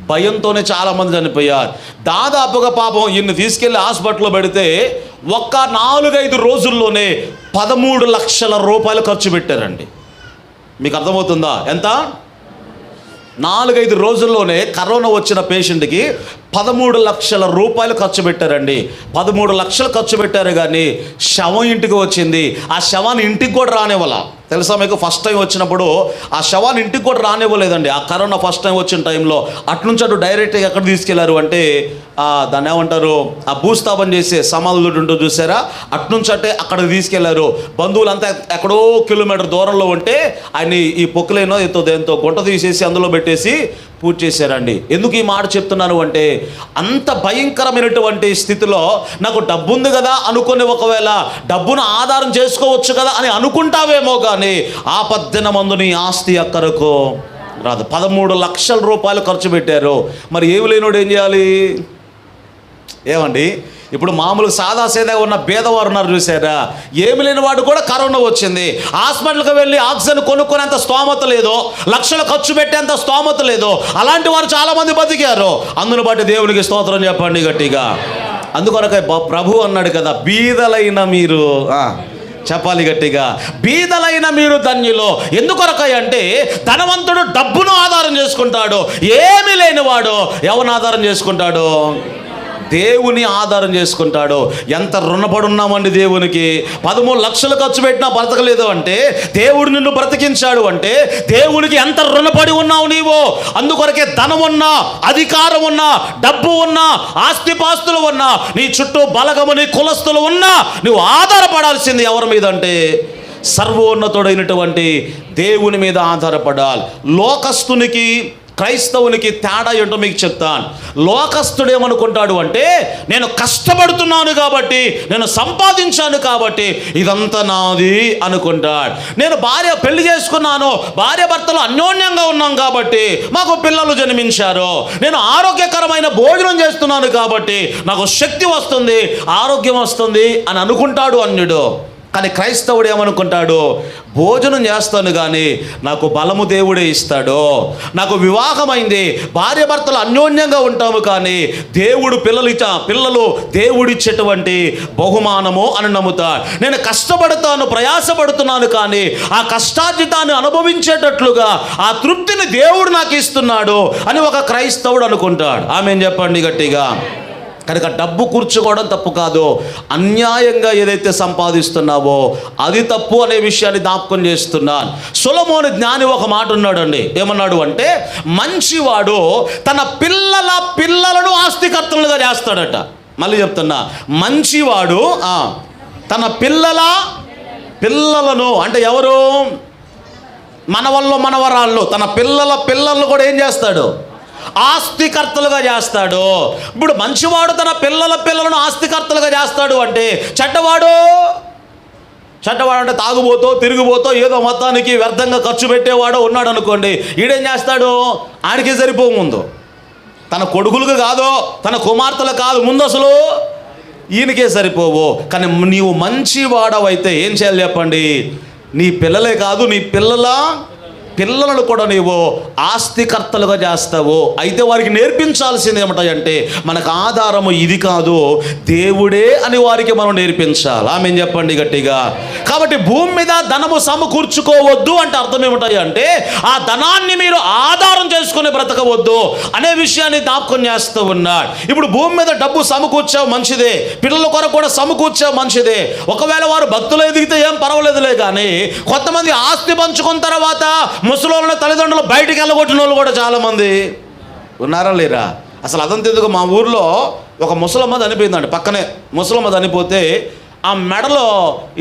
Speaker 1: భయంతోనే చాలామంది చనిపోయారు. దాదాపుగా పాపం ఈయన్ని తీసుకెళ్ళి హాస్పిటల్లో పెడితే ఒక్క 4-5 రోజుల్లోనే 13 లక్షల రూపాయలు ఖర్చు పెట్టారండి. మీకు అర్థమవుతుందా? ఎంత? 4-5 రోజుల్లోనే కరోనా వచ్చిన పేషెంట్కి 13 లక్షల రూపాయలు ఖర్చు పెట్టారండి. 13 లక్షలు ఖర్చు పెట్టారు, కానీ శవం ఇంటికి వచ్చింది. ఆ శవాన్ని ఇంటికి కూడా రానివ్వాల. తెలుసా మీకు? ఫస్ట్ టైం వచ్చినప్పుడు ఆ శవాన్ని ఇంటికి కూడా రానివ్వలేదండి. ఆ కరోనా ఫస్ట్ టైం వచ్చిన టైంలో అట్నుంచి అటు డైరెక్ట్గా ఎక్కడ తీసుకెళ్లారు అంటే దాన్ని ఏమంటారు, ఆ భూస్థాపన చేసే సమాధులు ఉంటూ చూసారా, అట్నుంచి అంటే అక్కడికి తీసుకెళ్లారు. బంధువులంతా ఎక్కడో కిలోమీటర్ దూరంలో ఉంటే ఆయన ఈ పొక్కులేనో దేంతో గుంట తీసేసి అందులో పెట్టేసి పూజ చేశారండి. ఎందుకు ఈ మాట చెప్తున్నాను అంటే, అంత భయంకరమైనటువంటి స్థితిలో నాకు డబ్బు ఉంది కదా అనుకుని ఒకవేళ డబ్బును ఆధారం చేసుకోవచ్చు కదా అని అనుకుంటావేమో, కానీ ఆపద్దినమందు నీ ఆస్తి అక్కరకు రాదు. 13 లక్షల రూపాయలు ఖర్చు పెట్టారు. మరి ఏమి లేనోడు ఏం చేయాలి? ఏమండి, ఇప్పుడు మామూలు సాదాసేదా ఉన్న పేదవారు ఉన్నారు చూసారా, ఏమి లేని వాడు కూడా కరోనా వచ్చింది. హాస్పిటల్కి వెళ్ళి ఆక్సిజన్ కొనుక్కునేంత స్తోమత లేదు, లక్షలు ఖర్చు పెట్టేంత స్తోమత లేదు. అలాంటి వారు చాలామంది బతికారు. అందును బట్టి దేవునికి స్తోత్రం చెప్పండి గట్టిగా. అందుకొరకే ప్రభు అన్నాడు కదా, బీదలైన మీరు, చెప్పాలి గట్టిగా, బీదలైన మీరు ధన్యులు. ఎందుకొరకై అంటే ధనవంతుడు డబ్బును ఆధారం చేసుకుంటాడు, ఏమీ లేనివాడు ఎవరిని ఆధారం చేసుకుంటాడు? దేవుని ఆధారం చేసుకుంటాడు. ఎంత రుణపడి ఉన్నామండి దేవునికి. 13 లక్షలు ఖర్చు పెట్టినా బ్రతకలేదు అంటే, దేవుడు నిన్ను బ్రతికించాడు అంటే దేవునికి ఎంత రుణపడి ఉన్నావు నీవు. అందుకొరకే ధనం ఉన్నా, అధికారం ఉన్నా, డబ్బు ఉన్నా, ఆస్తిపాస్తులు ఉన్నా, నీ చుట్టూ బలగము, నీ కులస్తులు ఉన్నా, నువ్వు ఆధారపడాల్సింది ఎవరి మీద అంటే సర్వోన్నతుడైనటువంటి దేవుని మీద ఆధారపడాలి. లోకస్తునికి క్రైస్తవునికి తేడా ఏంటో మీకు చెప్తాను. లోకస్తుడు ఏమనుకుంటాడు అంటే, నేను కష్టపడుతున్నాను కాబట్టి, నేను సంపాదించాను కాబట్టి ఇదంతా నాది అనుకుంటాడు. నేను పెళ్లి చేసుకున్నాను, భార్య భర్తలు అన్యోన్యంగా ఉన్నాం కాబట్టి మాకు పిల్లలు జన్మించారు. నేను ఆరోగ్యకరమైన భోజనం చేస్తున్నాను కాబట్టి నాకు శక్తి వస్తుంది, ఆరోగ్యం వస్తుంది అని అనుకుంటాడు అన్యుడు. కానీ క్రైస్తవుడు ఏమనుకుంటాడు, భోజనం చేస్తాను కానీ నాకు బలము దేవుడే ఇస్తాడు, నాకు వివాహమైంది, భార్య భర్తలు అన్యోన్యంగా ఉంటాము కానీ దేవుడు పిల్లలు దేవుడిచ్చేటువంటి బహుమానము అని నమ్ముతాడు. నేను కష్టపడతాను, ప్రయాసపడుతున్నాను కానీ ఆ కష్టార్జితాన్ని అనుభవించేటట్లుగా ఆ తృప్తిని దేవుడు నాకు ఇస్తున్నాడు అని ఒక క్రైస్తవుడు అనుకుంటాడు. ఆమేన్ చెప్పండి గట్టిగా. కనుక డబ్బు కూర్చుకోవడం తప్పు కాదు, అన్యాయంగా ఏదైతే సంపాదిస్తున్నావో అది తప్పు అనే విషయాన్ని జ్ఞాపకం చేస్తున్నాను. సొలొమోను జ్ఞాని ఒక మాట ఉన్నాడండి. ఏమన్నాడు అంటే, మంచివాడు తన పిల్లలను ఆస్తికర్తలుగా చేస్తాడట. మళ్ళీ చెప్తున్నా, మంచివాడు తన పిల్లలను అంటే ఎవరు? మనవరాళ్ళు, తన పిల్లలను కూడా ఏం చేస్తాడు? ఆస్తికర్తలుగా చేస్తాడు. ఇప్పుడు మంచివాడు తన పిల్లలను ఆస్తికర్తలుగా చేస్తాడు అంటే, చెడ్డవాడు అంటే తాగుబోతో, తిరిగిపోతో, ఏదో మొత్తానికి వ్యర్థంగా ఖర్చు పెట్టేవాడో ఉన్నాడు అనుకోండి, ఈడేం చేస్తాడు? ఆడికే సరిపో ముందు, తన కొడుకులకు కాదు, తన కుమార్తెలు కాదు, ముందు అసలు ఈయనకే సరిపోవు. కానీ నీవు మంచివాడవైతే ఏం చేయాలి చెప్పండి? నీ పిల్లలే కాదు, నీ పిల్లల పిల్లలను కూడా నీవు ఆస్తికర్తలుగా చేస్తావు. అయితే వారికి నేర్పించాల్సింది ఏమిటంటే మనకు ఆధారము ఇది కాదు, దేవుడే అని వారికి మనం నేర్పించాలి. ఆమేన్ చెప్పండి గట్టిగా. కాబట్టి భూమి మీద ధనము సమకూర్చుకోవద్దు అంటే అర్థం ఏమిటంటే ఆ ధనాన్ని మీరు ఆధారం చేసుకుని బ్రతకవద్దు అనే విషయాన్ని జ్ఞాపకం చేస్తూ ఉన్నాడు. ఇప్పుడు భూమి మీద డబ్బు సమకూర్చావు మంచిదే, పిల్లల కొరకు కూడా సమకూర్చావు మంచిదే. ఒకవేళ వారు భక్తులు ఎదిగితే ఏం పర్వాలేదులే, కానీ కొంతమంది ఆస్తి పంచుకున్న తర్వాత ముసలోళ్ళ తల్లిదండ్రులు బయటికి వెళ్ళగొట్టిన వాళ్ళు కూడా చాలామంది ఉన్నారా లేరా? అసలు అదంతా ఎందుకు, మా ఊర్లో ఒక ముసలమ్మ చనిపోయిందండి. పక్కనే ముసలమ్మ చనిపోతే ఆ మెడలో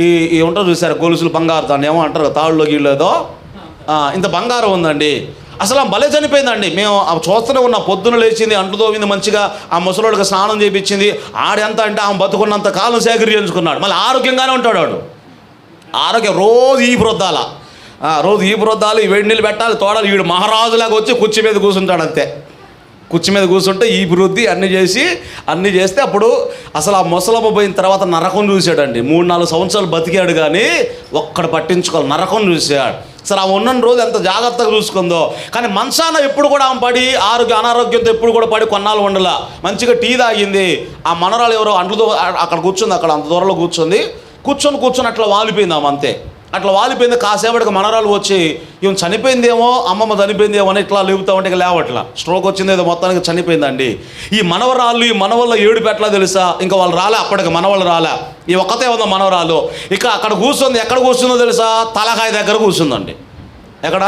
Speaker 1: ఈ ఉంటారు చూసారు గొలుసులు, బంగారు, దాన్ని ఏమో అంటారు తాళ్ళలో గీళ్ళేదో, ఇంత బంగారం ఉందండి. అసలు ఆ భలే చనిపోయిందండి. మేము చూస్తూనే ఉన్న, పొద్దున లేచింది, అంట్లు తోమింది, మంచిగా ఆ ముసలోడికి స్నానం చేయించింది. ఆడెంత అంటే ఆమె బతుకున్నంత కాలం సేకరించుకున్నాడు. మళ్ళీ ఆరోగ్యంగానే ఉంటాడు వాడు. ఆరోగ్యం రోజు ఈ వృద్ధాల, రోజు ఈ వృద్ధాలు, ఈ వేడి నీళ్ళు పెట్టాలి, తోడాలి. వీడు మహారాజులాగా వచ్చి కుర్చీ మీద కూర్చుంటాడు అంతే. కుర్చీ మీద కూర్చుంటే ఈ వృద్ధి అన్నీ చేస్తే అప్పుడు అసలు ఆ ముసలమ్మ పోయిన తర్వాత నరకం చూశాడండి. 3-4 సంవత్సరాలు బతికాడు కానీ ఒక్కడ పట్టించుకోవాలి, నరకం చూశాడు. సరే ఆ ఉన్న రోజు ఎంత జాగ్రత్తగా చూసుకుందో, కానీ మంచాన ఎప్పుడు కూడా ఆమె పడి అనారోగ్యంతో ఎప్పుడు కూడా పడి కొన్నాళ్ళు ఉండలా. మంచిగా టీ తాగింది. ఆ మనరాలు ఎవరో అంట్లతో అక్కడ కూర్చుంది, అక్కడ అంత దూరంలో కూర్చొని అట్లా వాలిపోయింది ఆమె అంతే. అట్లా వాలిపోయింది. కాసేపటికి మనరాలు వచ్చి ఈమె చనిపోయిందేమో, అమ్మమ్మ చనిపోయిందేమో అని ఇట్లా లేపుతా ఉంటే ఇక లేవట్లా, స్ట్రోక్ వచ్చిందేదో మొత్తానికి చనిపోయిందండి. ఈ మనవరాళ్ళు, ఈ మనవల్ల ఏడుపు ఎట్లా తెలుసా, ఇంకా వాళ్ళు రాలే, అప్పటికి మనవాళ్ళు రాలే. ఈ ఒక్కతే ఉందో మనవరాలు. ఇక అక్కడ కూర్చుంది. ఎక్కడ కూర్చుందో తెలుసా, తలకాయ దగ్గర కూర్చుందండి. ఎక్కడ?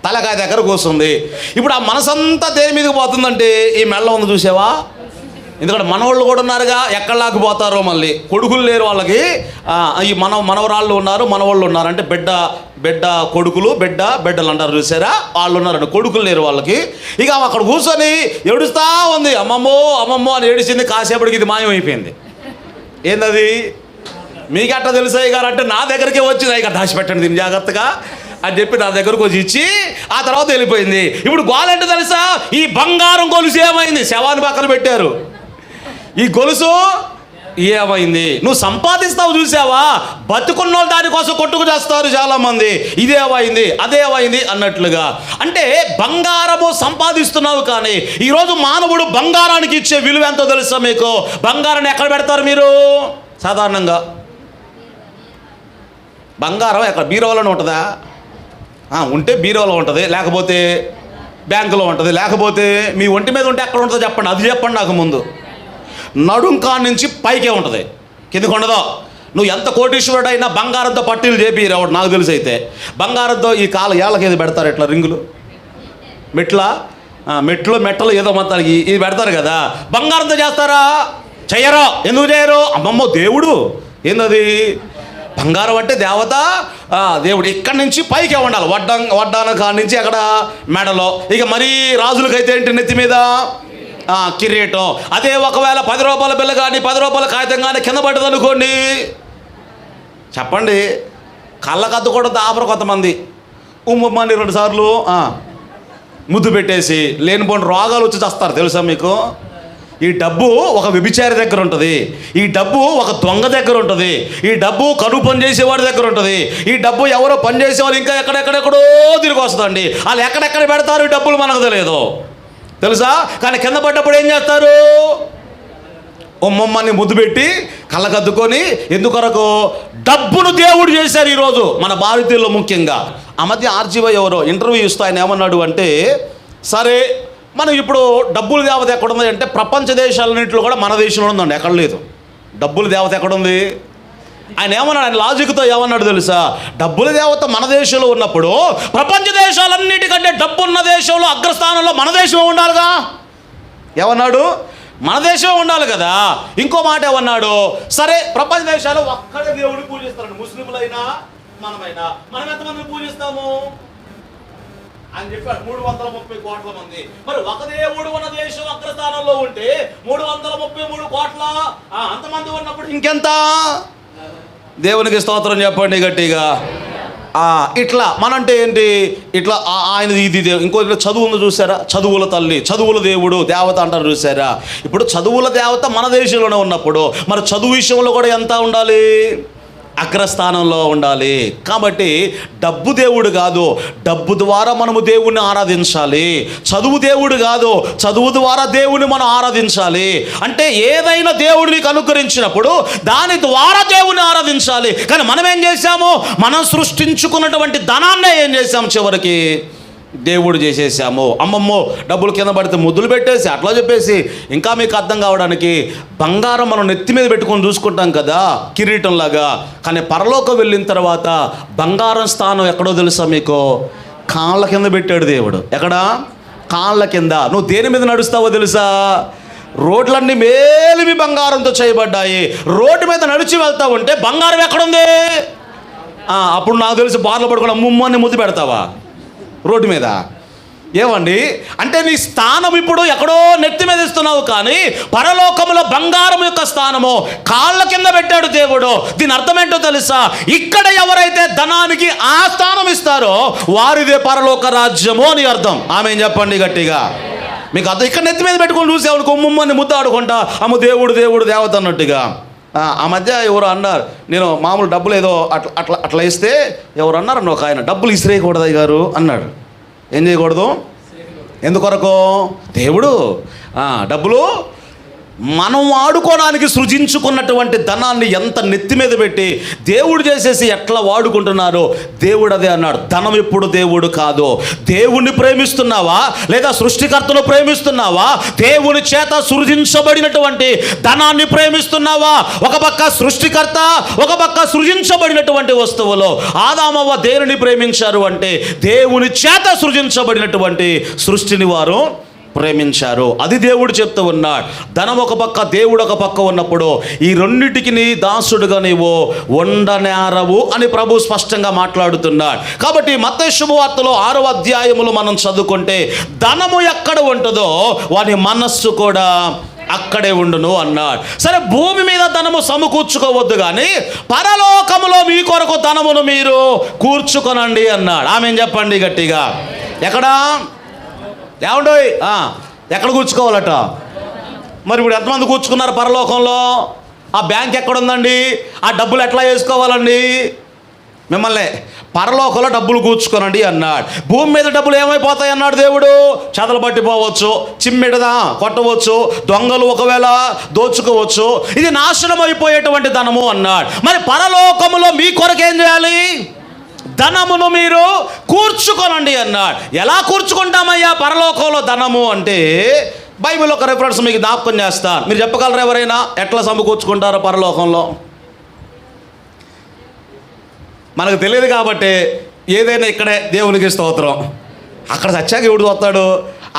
Speaker 1: తలకాయ దగ్గర కూర్చుంది. ఇప్పుడు ఆ మనసంతా దేని మీదకి పోతుందంటే ఈ మెల్ల ఉంది చూసావా. ఎందుకంటే మనవాళ్ళు కూడా ఉన్నారుగా, ఎక్కడలాకి పోతారో మళ్ళీ. కొడుకులు లేరు వాళ్ళకి, ఈ మనవరాళ్ళు ఉన్నారు, మనవాళ్ళు ఉన్నారు. అంటే బిడ్డ కొడుకులు, బిడ్డలు అంటారు చూసారా, వాళ్ళు ఉన్నారండి. కొడుకులు లేరు వాళ్ళకి. ఇక అక్కడ కూర్చొని ఏడుస్తూ ఉంది. అమ్మమ్మో అని ఏడిచింది. కాసేపటికి ఇది మాయమైపోయింది. ఏందది మీకెట్లా తెలుసు గారు అంటే, నా దగ్గరికి వచ్చింది. ఇక దాచిపెట్టండి దీన్ని జాగ్రత్తగా అని చెప్పి నా దగ్గరకు వచ్చి ఇచ్చి ఆ తర్వాత వెళ్ళిపోయింది. ఇప్పుడు గోలంటే తెలుసా, ఈ బంగారం గొలుసు ఏమైంది, శవాన్ని పక్కన పెట్టారు. ఈ గొలుసు ఏమైంది, నువ్వు సంపాదిస్తావు చూసావా, బతుకున్నోళ్ళు దానికోసం కొట్టుకు చేస్తారు చాలామంది. ఇదేమైంది అదేమైంది అన్నట్లుగా. అంటే బంగారము సంపాదిస్తున్నావు, కానీ ఈరోజు మానవుడు బంగారానికి ఇచ్చే విలువ ఎంతో తెలుసా మీకు? బంగారాన్ని ఎక్కడ పెడతారు మీరు సాధారణంగా? బంగారం ఎక్కడ? బీరువాలోనే ఉంటుందా? ఉంటే బీరువాలో ఉంటుంది, లేకపోతే బ్యాంకులో ఉంటుంది, లేకపోతే మీ ఒంటి మీద ఉంటే ఎక్కడ ఉంటుందో చెప్పండి, అది చెప్పండి నాకు ముందు. నడుం కాడ నుంచి పైకే ఉంటుంది, కిందకు ఉండదు. నువ్వు ఎంత కోటీశ్వరుడు అయినా బంగారంతో పట్టీలు చేపిరావు. నాకు తెలిసి అయితే బంగారంతో ఈ ఏళ్ళకి ఏది పెడతారు, ఇట్లా రింగులు, మెట్టలు ఏదో మొత్తానికి ఇది పెడతారు కదా. బంగారంతో చేస్తారా? చెయ్యరు. ఎందుకు చేయరు? అమ్మమ్మో దేవుడు ఏందది, బంగారం అంటే దేవత, దేవుడు. ఇక్కడి నుంచి పైకే ఉండాలి, వడ్డాన కాడి నుంచి అక్కడ మెడలో. ఇక మరీ రాజులకైతే ఏంటి, నెత్తి మీద కిరీటం. అదే ఒకవేళ 10 రూపాయల బిల్ల కానీ 10 రూపాయల కాగితం కానీ కింద పడ్డది అనుకోండి, చెప్పండి, కళ్ళకద్దు కూడా దాపరు కొంతమంది. ఉమ్మని 2 సార్లు ముద్దు పెట్టేసి లేనిపోని రోగాలు వచ్చి చేస్తారు తెలుసా మీకు? ఈ డబ్బు ఒక వ్యభిచారి దగ్గర ఉంటుంది, ఈ డబ్బు ఒక దొంగ దగ్గర ఉంటుంది, ఈ డబ్బు కరువు పని చేసేవాడి దగ్గర ఉంటుంది, ఈ డబ్బు ఎవరో పని చేసేవాళ్ళు ఇంకా ఎక్కడెక్కడెక్కడో తిరిగి వస్తుందండి. వాళ్ళు ఎక్కడెక్కడ పెడతారు ఈ డబ్బులు మనకు తెలియదు తెలుసా. కానీ కింద పడ్డప్పుడు ఏం చేస్తారు? ఉమ్మమ్మని ముద్దు పెట్టి కళ్ళకద్దుకొని, ఎందుకొరకు? డబ్బును దేవుడు చేశారు ఈరోజు మన భారతీయుల్లో ముఖ్యంగా. ఆ మధ్య ఆర్జీవై ఎవరో ఇంటర్వ్యూ ఇస్తూ ఆయన ఏమన్నాడు అంటే, సరే మనం ఇప్పుడు డబ్బుల దేవత ఎక్కడుంది అంటే ప్రపంచ దేశాలన్నింటిలో కూడా మన దేశంలో ఉందండి, ఎక్కడ లేదు. డబ్బుల దేవత ఎక్కడుంది? ఆయన ఏమన్నాడు, ఆయన లాజిక్తో ఏమన్నాడు తెలుసా? డబ్బుల దేవత మన దేశంలో ఉన్నప్పుడు ప్రపంచ దేశాలన్నిటికంటే డబ్బు ఉన్న దేశంలో అగ్రస్థానంలో మన దేశం ఉండాలిగా. ఏమన్నాడు? మన దేశం ఉండాలి కదా. ఇంకో మాట ఏమన్నాడు, సరే ప్రపంచ దేశాలు ఒక్కడే దేవుడిని పూజిస్తారండి, ముస్లింలైనా మనమైనా. మనం ఎంతమందిని పూజిస్తాము అని చెప్పాడు? 330 కోట్ల మంది. మరి ఒక దేవుడు ఉన్న దేశం అగ్రస్థానంలో ఉంటే 333 కోట్ల అంతమంది ఉన్నప్పుడు ఇంకెంత? దేవునికి స్తోత్రం చెప్పండి గట్టిగా. ఇట్లా మనంటే ఏంటి, ఇట్లా ఆయన ఇది ఇంకో ఇట్లా చదువు ఉంది చూసారా, చదువుల తల్లి, చదువుల దేవుడు, దేవత అంటారు చూసారా. ఇప్పుడు చదువుల దేవత మన దేశంలోనే ఉన్నప్పుడు మరి చదువు విషయంలో కూడా ఎంత ఉండాలి? అగ్రస్థానంలో ఉండాలి. కాబట్టి డబ్బు దేవుడు కాదు, డబ్బు ద్వారా మనము దేవుణ్ణి ఆరాధించాలి. చదువు దేవుడు కాదు, చదువు ద్వారా దేవుని మనం ఆరాధించాలి. అంటే ఏదైనా దేవుడు నీకు అనుగ్రహించినప్పుడు దాని ద్వారా దేవుని ఆరాధించాలి. కానీ మనం ఏం చేశాము? మనం సృష్టించుకున్నటువంటి ధనాన్నే ఏం చేశాము? చివరికి దేవుడు చేసేసాము. అమ్మమ్మో డబ్బులు కింద పడితే ముద్దులు పెట్టేసి అట్లా చెప్పేసి, ఇంకా మీకు అర్థం కావడానికి బంగారం మనం నెత్తి మీద పెట్టుకొని చూసుకుంటాం కదా కిరీటంలాగా. కానీ పరలోకం వెళ్ళిన తర్వాత బంగారం స్థానం ఎక్కడో తెలుసా మీకు? కాళ్ళ కింద పెట్టాడు దేవుడు. ఎక్కడ? కాళ్ళ కింద. నువ్వు దేని మీద నడుస్తావో తెలుసా? రోడ్లన్నీ మేలిమి బంగారంతో చేయబడ్డాయి. రోడ్డు మీద నడిచి వెళ్తా ఉంటే బంగారం ఎక్కడుంది? అప్పుడు నాకు తెలిసి బార్లో పడుకుని అమ్మమ్మని ముద్దు పెడతావా రోడ్డు మీద? ఏమండి, అంటే నీ స్థానం ఇప్పుడు ఎక్కడో నెత్తి మీద ఇస్తున్నావు, కానీ పరలోకములో బంగారం యొక్క స్థానము కాళ్ళ కింద పెట్టాడు దేవుడు. దీని అర్థం ఏంటో తెలుసా? ఇక్కడ ఎవరైతే ధనానికి ఆ స్థానం ఇస్తారో వారిదే పరలోక రాజ్యము అని అర్థం. ఆమె చెప్పండి గట్టిగా. మీకు అర్థం? ఇక్కడ నెత్తి మీద పెట్టుకొని చూసేవాడు కొమ్ముమ్మని ముద్ద ఆడుకుంటా అమ్మ దేవుడు దేవుడు దేవత అన్నట్టుగా. ఆ మధ్య ఎవరు అన్నారు, నేను మామూలు డబ్బులు ఏదో అట్లా అట్లా అట్లా ఇస్తే ఎవరు అన్నారు, ఒక ఆయన డబ్బులు ఇసిరేయకూడదు గారు అన్నాడు. ఏం చేయకూడదు? ఎందుకొరకు? దేవుడు డబ్బులు మనం వాడుకోవడానికి సృజించుకున్నటువంటి ధనాన్ని ఎంత నెత్తి మీద పెట్టి దేవుడు చేసేసి ఎట్లా వాడుకుంటున్నారో దేవుడు అదే అన్నాడు. ధనం ఎప్పుడు దేవుడు కాదు. దేవుణ్ణి ప్రేమిస్తున్నావా లేదా సృష్టికర్తను ప్రేమిస్తున్నావా? దేవుని చేత సృజించబడినటువంటి ధనాన్ని ప్రేమిస్తున్నావా? ఒక పక్క సృష్టికర్త, ఒక పక్క సృజించబడినటువంటి వస్తువులు. ఆదామవ్వ దేనిని ప్రేమించారు అంటే దేవుని చేత సృజించబడినటువంటి సృష్టిని వారు ప్రేమించారు. అది దేవుడు చెప్తూ ఉన్నాడు. ధనం ఒక పక్క, దేవుడు ఒక పక్క ఉన్నప్పుడు ఈ రెండిటికి నీ దాసుడుగా నీవు ఉండనేరవు అని ప్రభు స్పష్టంగా మాట్లాడుతున్నాడు. కాబట్టి మత్తయి శుభవార్తలో 6వ అధ్యాయములో మనం చదువుకుంటే ధనము ఎక్కడ ఉంటుందో వాని మనస్సు కూడా అక్కడే ఉండును అన్నాడు. సరే, భూమి మీద ధనము సమకూర్చుకోవద్దు, కానీ పరలోకములో మీ కొరకు ధనమును మీరు కూర్చుకొనండి అన్నాడు. ఆమె చెప్పండి గట్టిగా. ఎక్కడా? ఏమండోయ్, ఎక్కడ కూర్చుకోవాలట? మరి ఇప్పుడు ఎంతమంది కూర్చుకున్నారు పరలోకంలో? ఆ బ్యాంక్ ఎక్కడుందండి? ఆ డబ్బులు ఎట్లా వేసుకోవాలండి? మిమ్మల్ని పరలోకంలో డబ్బులు కూర్చుకోనండి అన్నాడు. భూమి మీద డబ్బులు ఏమైపోతాయి అన్నాడు దేవుడు? చెదలు పట్టిపోవచ్చు, చిమ్మెడదా కొట్టవచ్చు, దొంగలు ఒకవేళ దోచుకోవచ్చు. ఇది నాశనం అయిపోయేటువంటి ధనము అన్నాడు. మరి పరలోకములో మీ కొరకు ఏం చేయాలి? ధనమును మీరు కూర్చుకోనండి అన్నాడు. ఎలా కూర్చుకుంటామయ్యా పరలోకంలో ధనము అంటే బైబిల్ ఒక రెఫరెన్స్ మీకు జ్ఞాపకం చేస్తాను. మీరు చెప్పగలరు ఎవరైనా ఎట్లా సమకూర్చుకుంటారో పరలోకంలో? మనకు తెలియదు కాబట్టి ఏదైనా ఇక్కడే దేవునికి స్తోత్రం. అక్కడ సత్యాక ఎవడు వస్తాడు?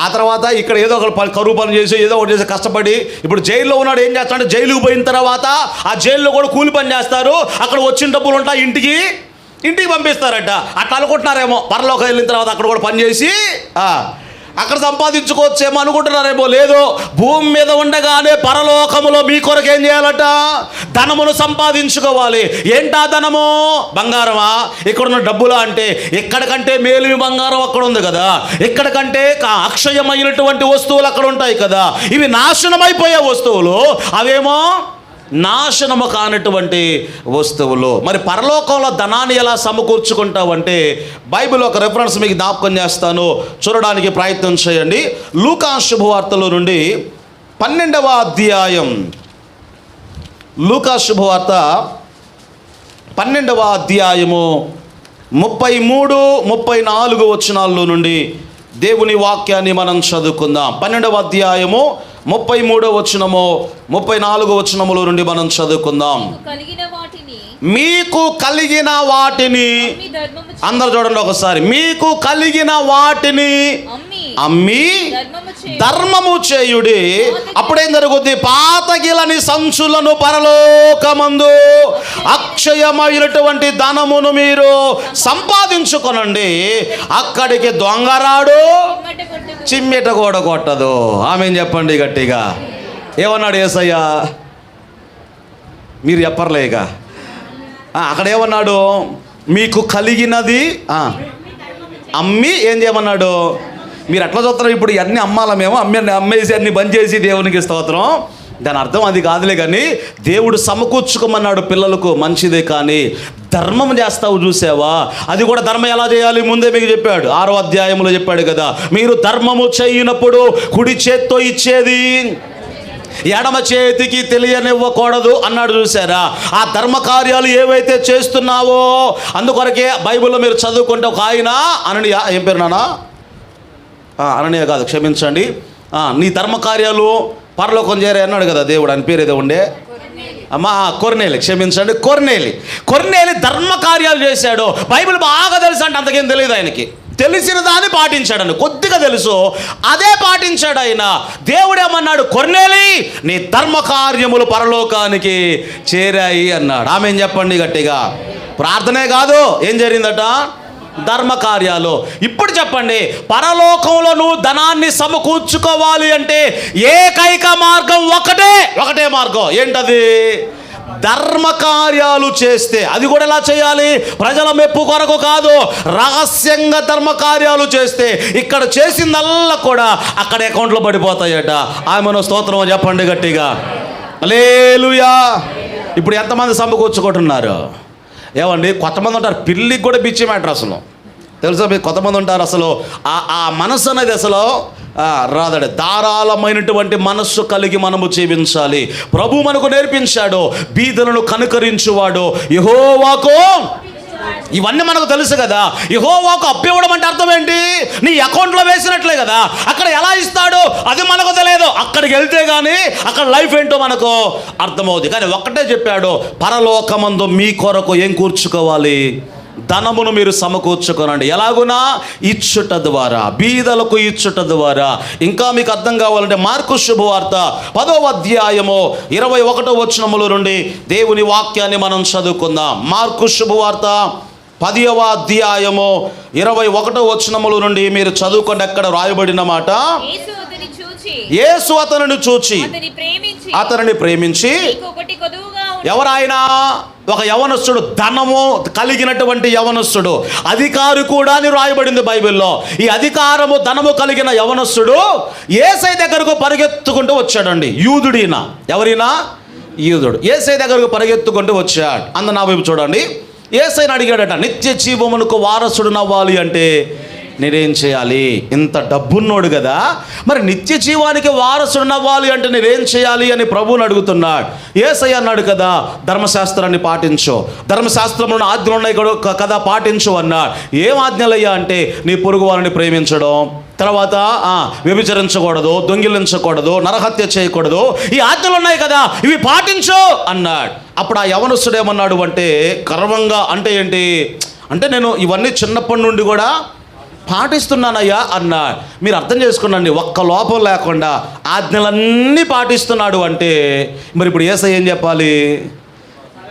Speaker 1: ఆ తర్వాత ఇక్కడ ఏదో ఒక కరువు పని చేసి ఏదో ఒకటి చేసి కష్టపడి, ఇప్పుడు జైల్లో ఉన్నాడు, ఏం చేస్తాడు? జైలుకు పోయిన తర్వాత ఆ జైల్లో కూడా కూలి పని చేస్తారు. అక్కడ వచ్చిన డబ్బులు ఉంటాయి, ఇంటికి పంపిస్తారట. అట్లా అనుకుంటున్నారేమో. పరలోకం వెళ్ళిన తర్వాత అక్కడ కూడా పనిచేసి అక్కడ సంపాదించుకోవచ్చేమో అనుకుంటున్నారేమో. లేదు, భూమి మీద ఉండగానే పరలోకములో మీ కొరకు ఏం చేయాలట? ధనమును సంపాదించుకోవాలి. ఏంటా ధనము? బంగారమా? ఇక్కడున్న డబ్బులా అంటే ఎక్కడికంటే మేలు బంగారం అక్కడ ఉంది కదా. ఎక్కడికంటే అక్షయమైనటువంటి వస్తువులు అక్కడ ఉంటాయి కదా. ఇవి నాశనమైపోయే వస్తువులు, అవేమో నాశనము కానటువంటి వస్తువులు. మరి పరలోకంలో ధనాన్ని ఎలా సమకూర్చుకుంటావంటే బైబిల్ ఒక రెఫరెన్స్ మీకు జ్ఞాపకం చేస్తాను, చూడడానికి ప్రయత్నం చేయండి. లూకా శుభవార్తలో నుండి 12వ అధ్యాయం, లూకా శుభవార్త 12వ అధ్యాయము 33, 34 వచనాల్లో నుండి దేవుని వాక్యాన్ని మనం చదువుకుందాం. 12వ అధ్యాయము 33వ వచనము 34వ వచనముల నుండి మనం చదువుకుందాం. మీకు కలిగిన వాటిని, అందరు చూడండి ఒకసారి, మీకు కలిగిన వాటిని అమ్మి ధర్మము చేయుడి. అప్పుడేం జరుగుద్ది? పాతగిలని సంచులను పరలోకమందు అక్షయమైనటువంటి ధనమును మీరు సంపాదించుకొనండి. అక్కడికి దొంగరాడు, చిమ్మెట కూడా కొట్టదు. ఆమె చెప్పండి గట్టిగా. ఏమన్నాడు యేసయ్య? మీరు చెప్పర్లేక. అక్కడ ఏమన్నాడు? మీకు కలిగినది అమ్మి ఏం చేయమన్నాడు? మీరు ఎట్లా చూస్తారు? ఇప్పుడు అన్నీ అమ్మాలా మేము? అమ్మేసి అన్ని బంద్ చేసి దేవునికి స్తోత్రం. దాని అర్థం అది కాదులే, కానీ దేవుడు సమకూర్చుకోమన్నాడు పిల్లలకు, మంచిదే. కానీ ధర్మం చేస్తావు చూసావా, అది కూడా ధర్మం ఎలా చేయాలి ముందే మీకు చెప్పాడు. 6వ అధ్యాయంలో చెప్పాడు కదా, మీరు ధర్మము చేయనప్పుడు కుడి చేత్తో ఇచ్చేది ఎడమ చేతికి తెలియనివ్వకూడదు అన్నాడు చూసారా. ఆ ధర్మ కార్యాలు ఏవైతే చేస్తున్నావో అందుకొరకే బైబిల్లో మీరు చదువుకుంటే ఒక ఆయన అననీయ, ఏం పేరు నాన్న, అననీయ కాదు క్షమించండి, నీ ధర్మ కార్యాలు పరలోకం చేరే అన్నాడు కదా దేవుడు. అని పేరు ఏదో ఉండే అమ్మా, కొర్నేలి, క్షమించండి, కొర్నేలి ధర్మ కార్యాలు చేశాడు. బైబిల్ బాగా తెలుసు అంటే అంతకేం తెలియదు ఆయనకి. తెలిసిన దాన్ని పాటించాడని, కొద్దిగా తెలుసు అదే పాటించాడు ఆయన. దేవుడు ఏమన్నాడు, కొర్నేలి నీ ధర్మ కార్యములు పరలోకానికి చేరాయి అన్నాడు. ఆమె చెప్పండి గట్టిగా. ప్రార్థనే కాదు, ఏం జరిగిందట, ధర్మ కార్యాలు. ఇప్పుడు చెప్పండి, పరలోకంలో నువ్వు ధనాన్ని సమకూర్చుకోవాలి అంటే ఏకైక మార్గం ఒకటే మార్గం. ఏంటది? ధర్మ కార్యాలు చేస్తే. అది కూడా ఎలా చేయాలి? ప్రజల మెప్పు కొరకు కాదు, రహస్యంగా ధర్మ కార్యాలు చేస్తే ఇక్కడ చేసిందల్లా కూడా అక్కడ అకౌంట్లో పడిపోతాయట. ఆమెను స్తోత్రం చెప్పండి గట్టిగా, హల్లెలూయా. ఇప్పుడు ఎంతమంది సమకూర్చుకుంటున్నారు? ఏమండి, కొంతమంది ఉంటారు పిల్లికి కూడా బిచ్చి మ్యాటర్ అసలు తెలుసా మీకు. కొంతమంది ఉంటారు అసలు ఆ మనస్సు అనేది అసలు రాదడి. ధారాళమైనటువంటి మనస్సు కలిగి మనము జీవించాలి. ప్రభు మనకు నేర్పించాడు, బీదలను కనుకరించువాడు యెహోవాకు. ఇవన్నీ మనకు తెలుసు కదా. యెహోవాకు అప్పివ్వడం అంటే అర్థం ఏంటి? నీ అకౌంట్లో వేసినట్లే కదా. అక్కడ ఎలా ఇస్తాడు అది మనకు తెలియదు. అక్కడికి వెళ్తే కానీ అక్కడ లైఫ్ ఏంటో మనకు అర్థమవుతుంది. కానీ ఒక్కటే చెప్పాడు, పరలోకమందు మీ కొరకు ఏం కూర్చుకోవాలి? ధనమును మీరు సమకూర్చుకోనండి. ఎలాగునా? ఇచ్చుట ద్వారా, బీదలకు ఇచ్చుట ద్వారా. ఇంకా మీకు అర్థం కావాలంటే మార్కు శుభవార్త 10వ అధ్యాయము 21వ వచనముల నుండి దేవుని వాక్యాన్ని మనం చదువుకుందాం. మార్కు శుభవార్త 10వ అధ్యాయము 21వ వచనముల నుండి మీరు చదువుకోండి. అక్కడ రాయబడిన మాట, యేసు అతనిని చూచి అతనిని ప్రేమించి. ఎవరాయన? ఒక యవనస్తుడు, ధనము కలిగినటువంటి యవనస్తుడు, అధికారి కూడా అని రాయబడింది బైబిల్లో. ఈ అధికారము ధనము కలిగిన యవనస్తుడు యేసయ్య దగ్గరకు పరిగెత్తుకుంటూ వచ్చాడండి. యూదుడినా? ఎవరైనా? యూదుడు. యేసయ్య దగ్గరకు పరిగెత్తుకుంటూ వచ్చాడు. అందరు నా వైపు చూడండి. యేసయ్యని అడిగాడట, నిత్య జీవమునకు వారసుడు నవ్వాలి అంటే నేనేం చేయాలి? ఇంత డబ్బున్నోడు కదా, మరి నిత్య జీవానికి వారసుడు నవ్వాలి అంటే నేనేం చేయాలి అని ప్రభువుని అడుగుతున్నాడు. యేసయ్య అన్నాడు కదా, ధర్మశాస్త్రాన్ని పాటించు, ధర్మశాస్త్రంలో ఆజ్ఞలు ఉన్నాయి కదా పాటించు అన్నాడు. ఏం ఆజ్ఞలయ్యా అంటే నీ పొరుగు వారిని ప్రేమించడం, తర్వాత వ్యభిచరించకూడదు, దొంగిలించకూడదు, నరహత్య చేయకూడదు, ఈ ఆజ్ఞలు ఉన్నాయి కదా ఇవి పాటించు అన్నాడు. అప్పుడు ఆ యవనస్తుడు ఏమన్నాడు అంటే గర్వంగా, అంటే ఏంటి అంటే నేను ఇవన్నీ చిన్నప్పటి నుండి కూడా పాటిస్తున్నానయ్యా అన్నాడు. మీరు అర్థం చేసుకున్నాండి, ఒక్క లోపం లేకుండా ఆజ్ఞలన్నీ పాటిస్తున్నాడు అంటే మరి ఇప్పుడు యేసయ్య ఏం చెప్పాలి?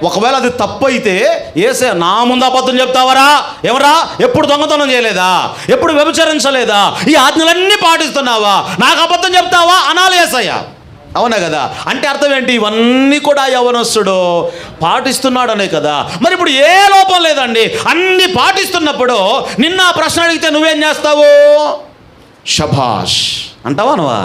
Speaker 1: ఒకవేళ అది తప్పు అయితే యేసయ్య నా ముందు అబద్ధం చెప్తావరా? ఎవరా? ఎప్పుడు దొంగతనం చేయలేదా? ఎప్పుడు వ్యభిచరించలేదా? ఈ ఆజ్ఞలన్నీ పాటిస్తున్నావా? నాకు అబద్ధం చెప్తావా అనాలి యేసయ్య. అవునా కదా? అంటే అర్థం ఏంటి? ఇవన్నీ కూడా యవనస్తుడు పాటిస్తున్నాడనే కదా. మరి ఇప్పుడు ఏ లోపం లేదండి, అన్నీ పాటిస్తున్నప్పుడు నిన్న ప్రశ్న అడిగితే నువ్వేం చేస్తావు? షబాష్ అంటావా నువ్వా?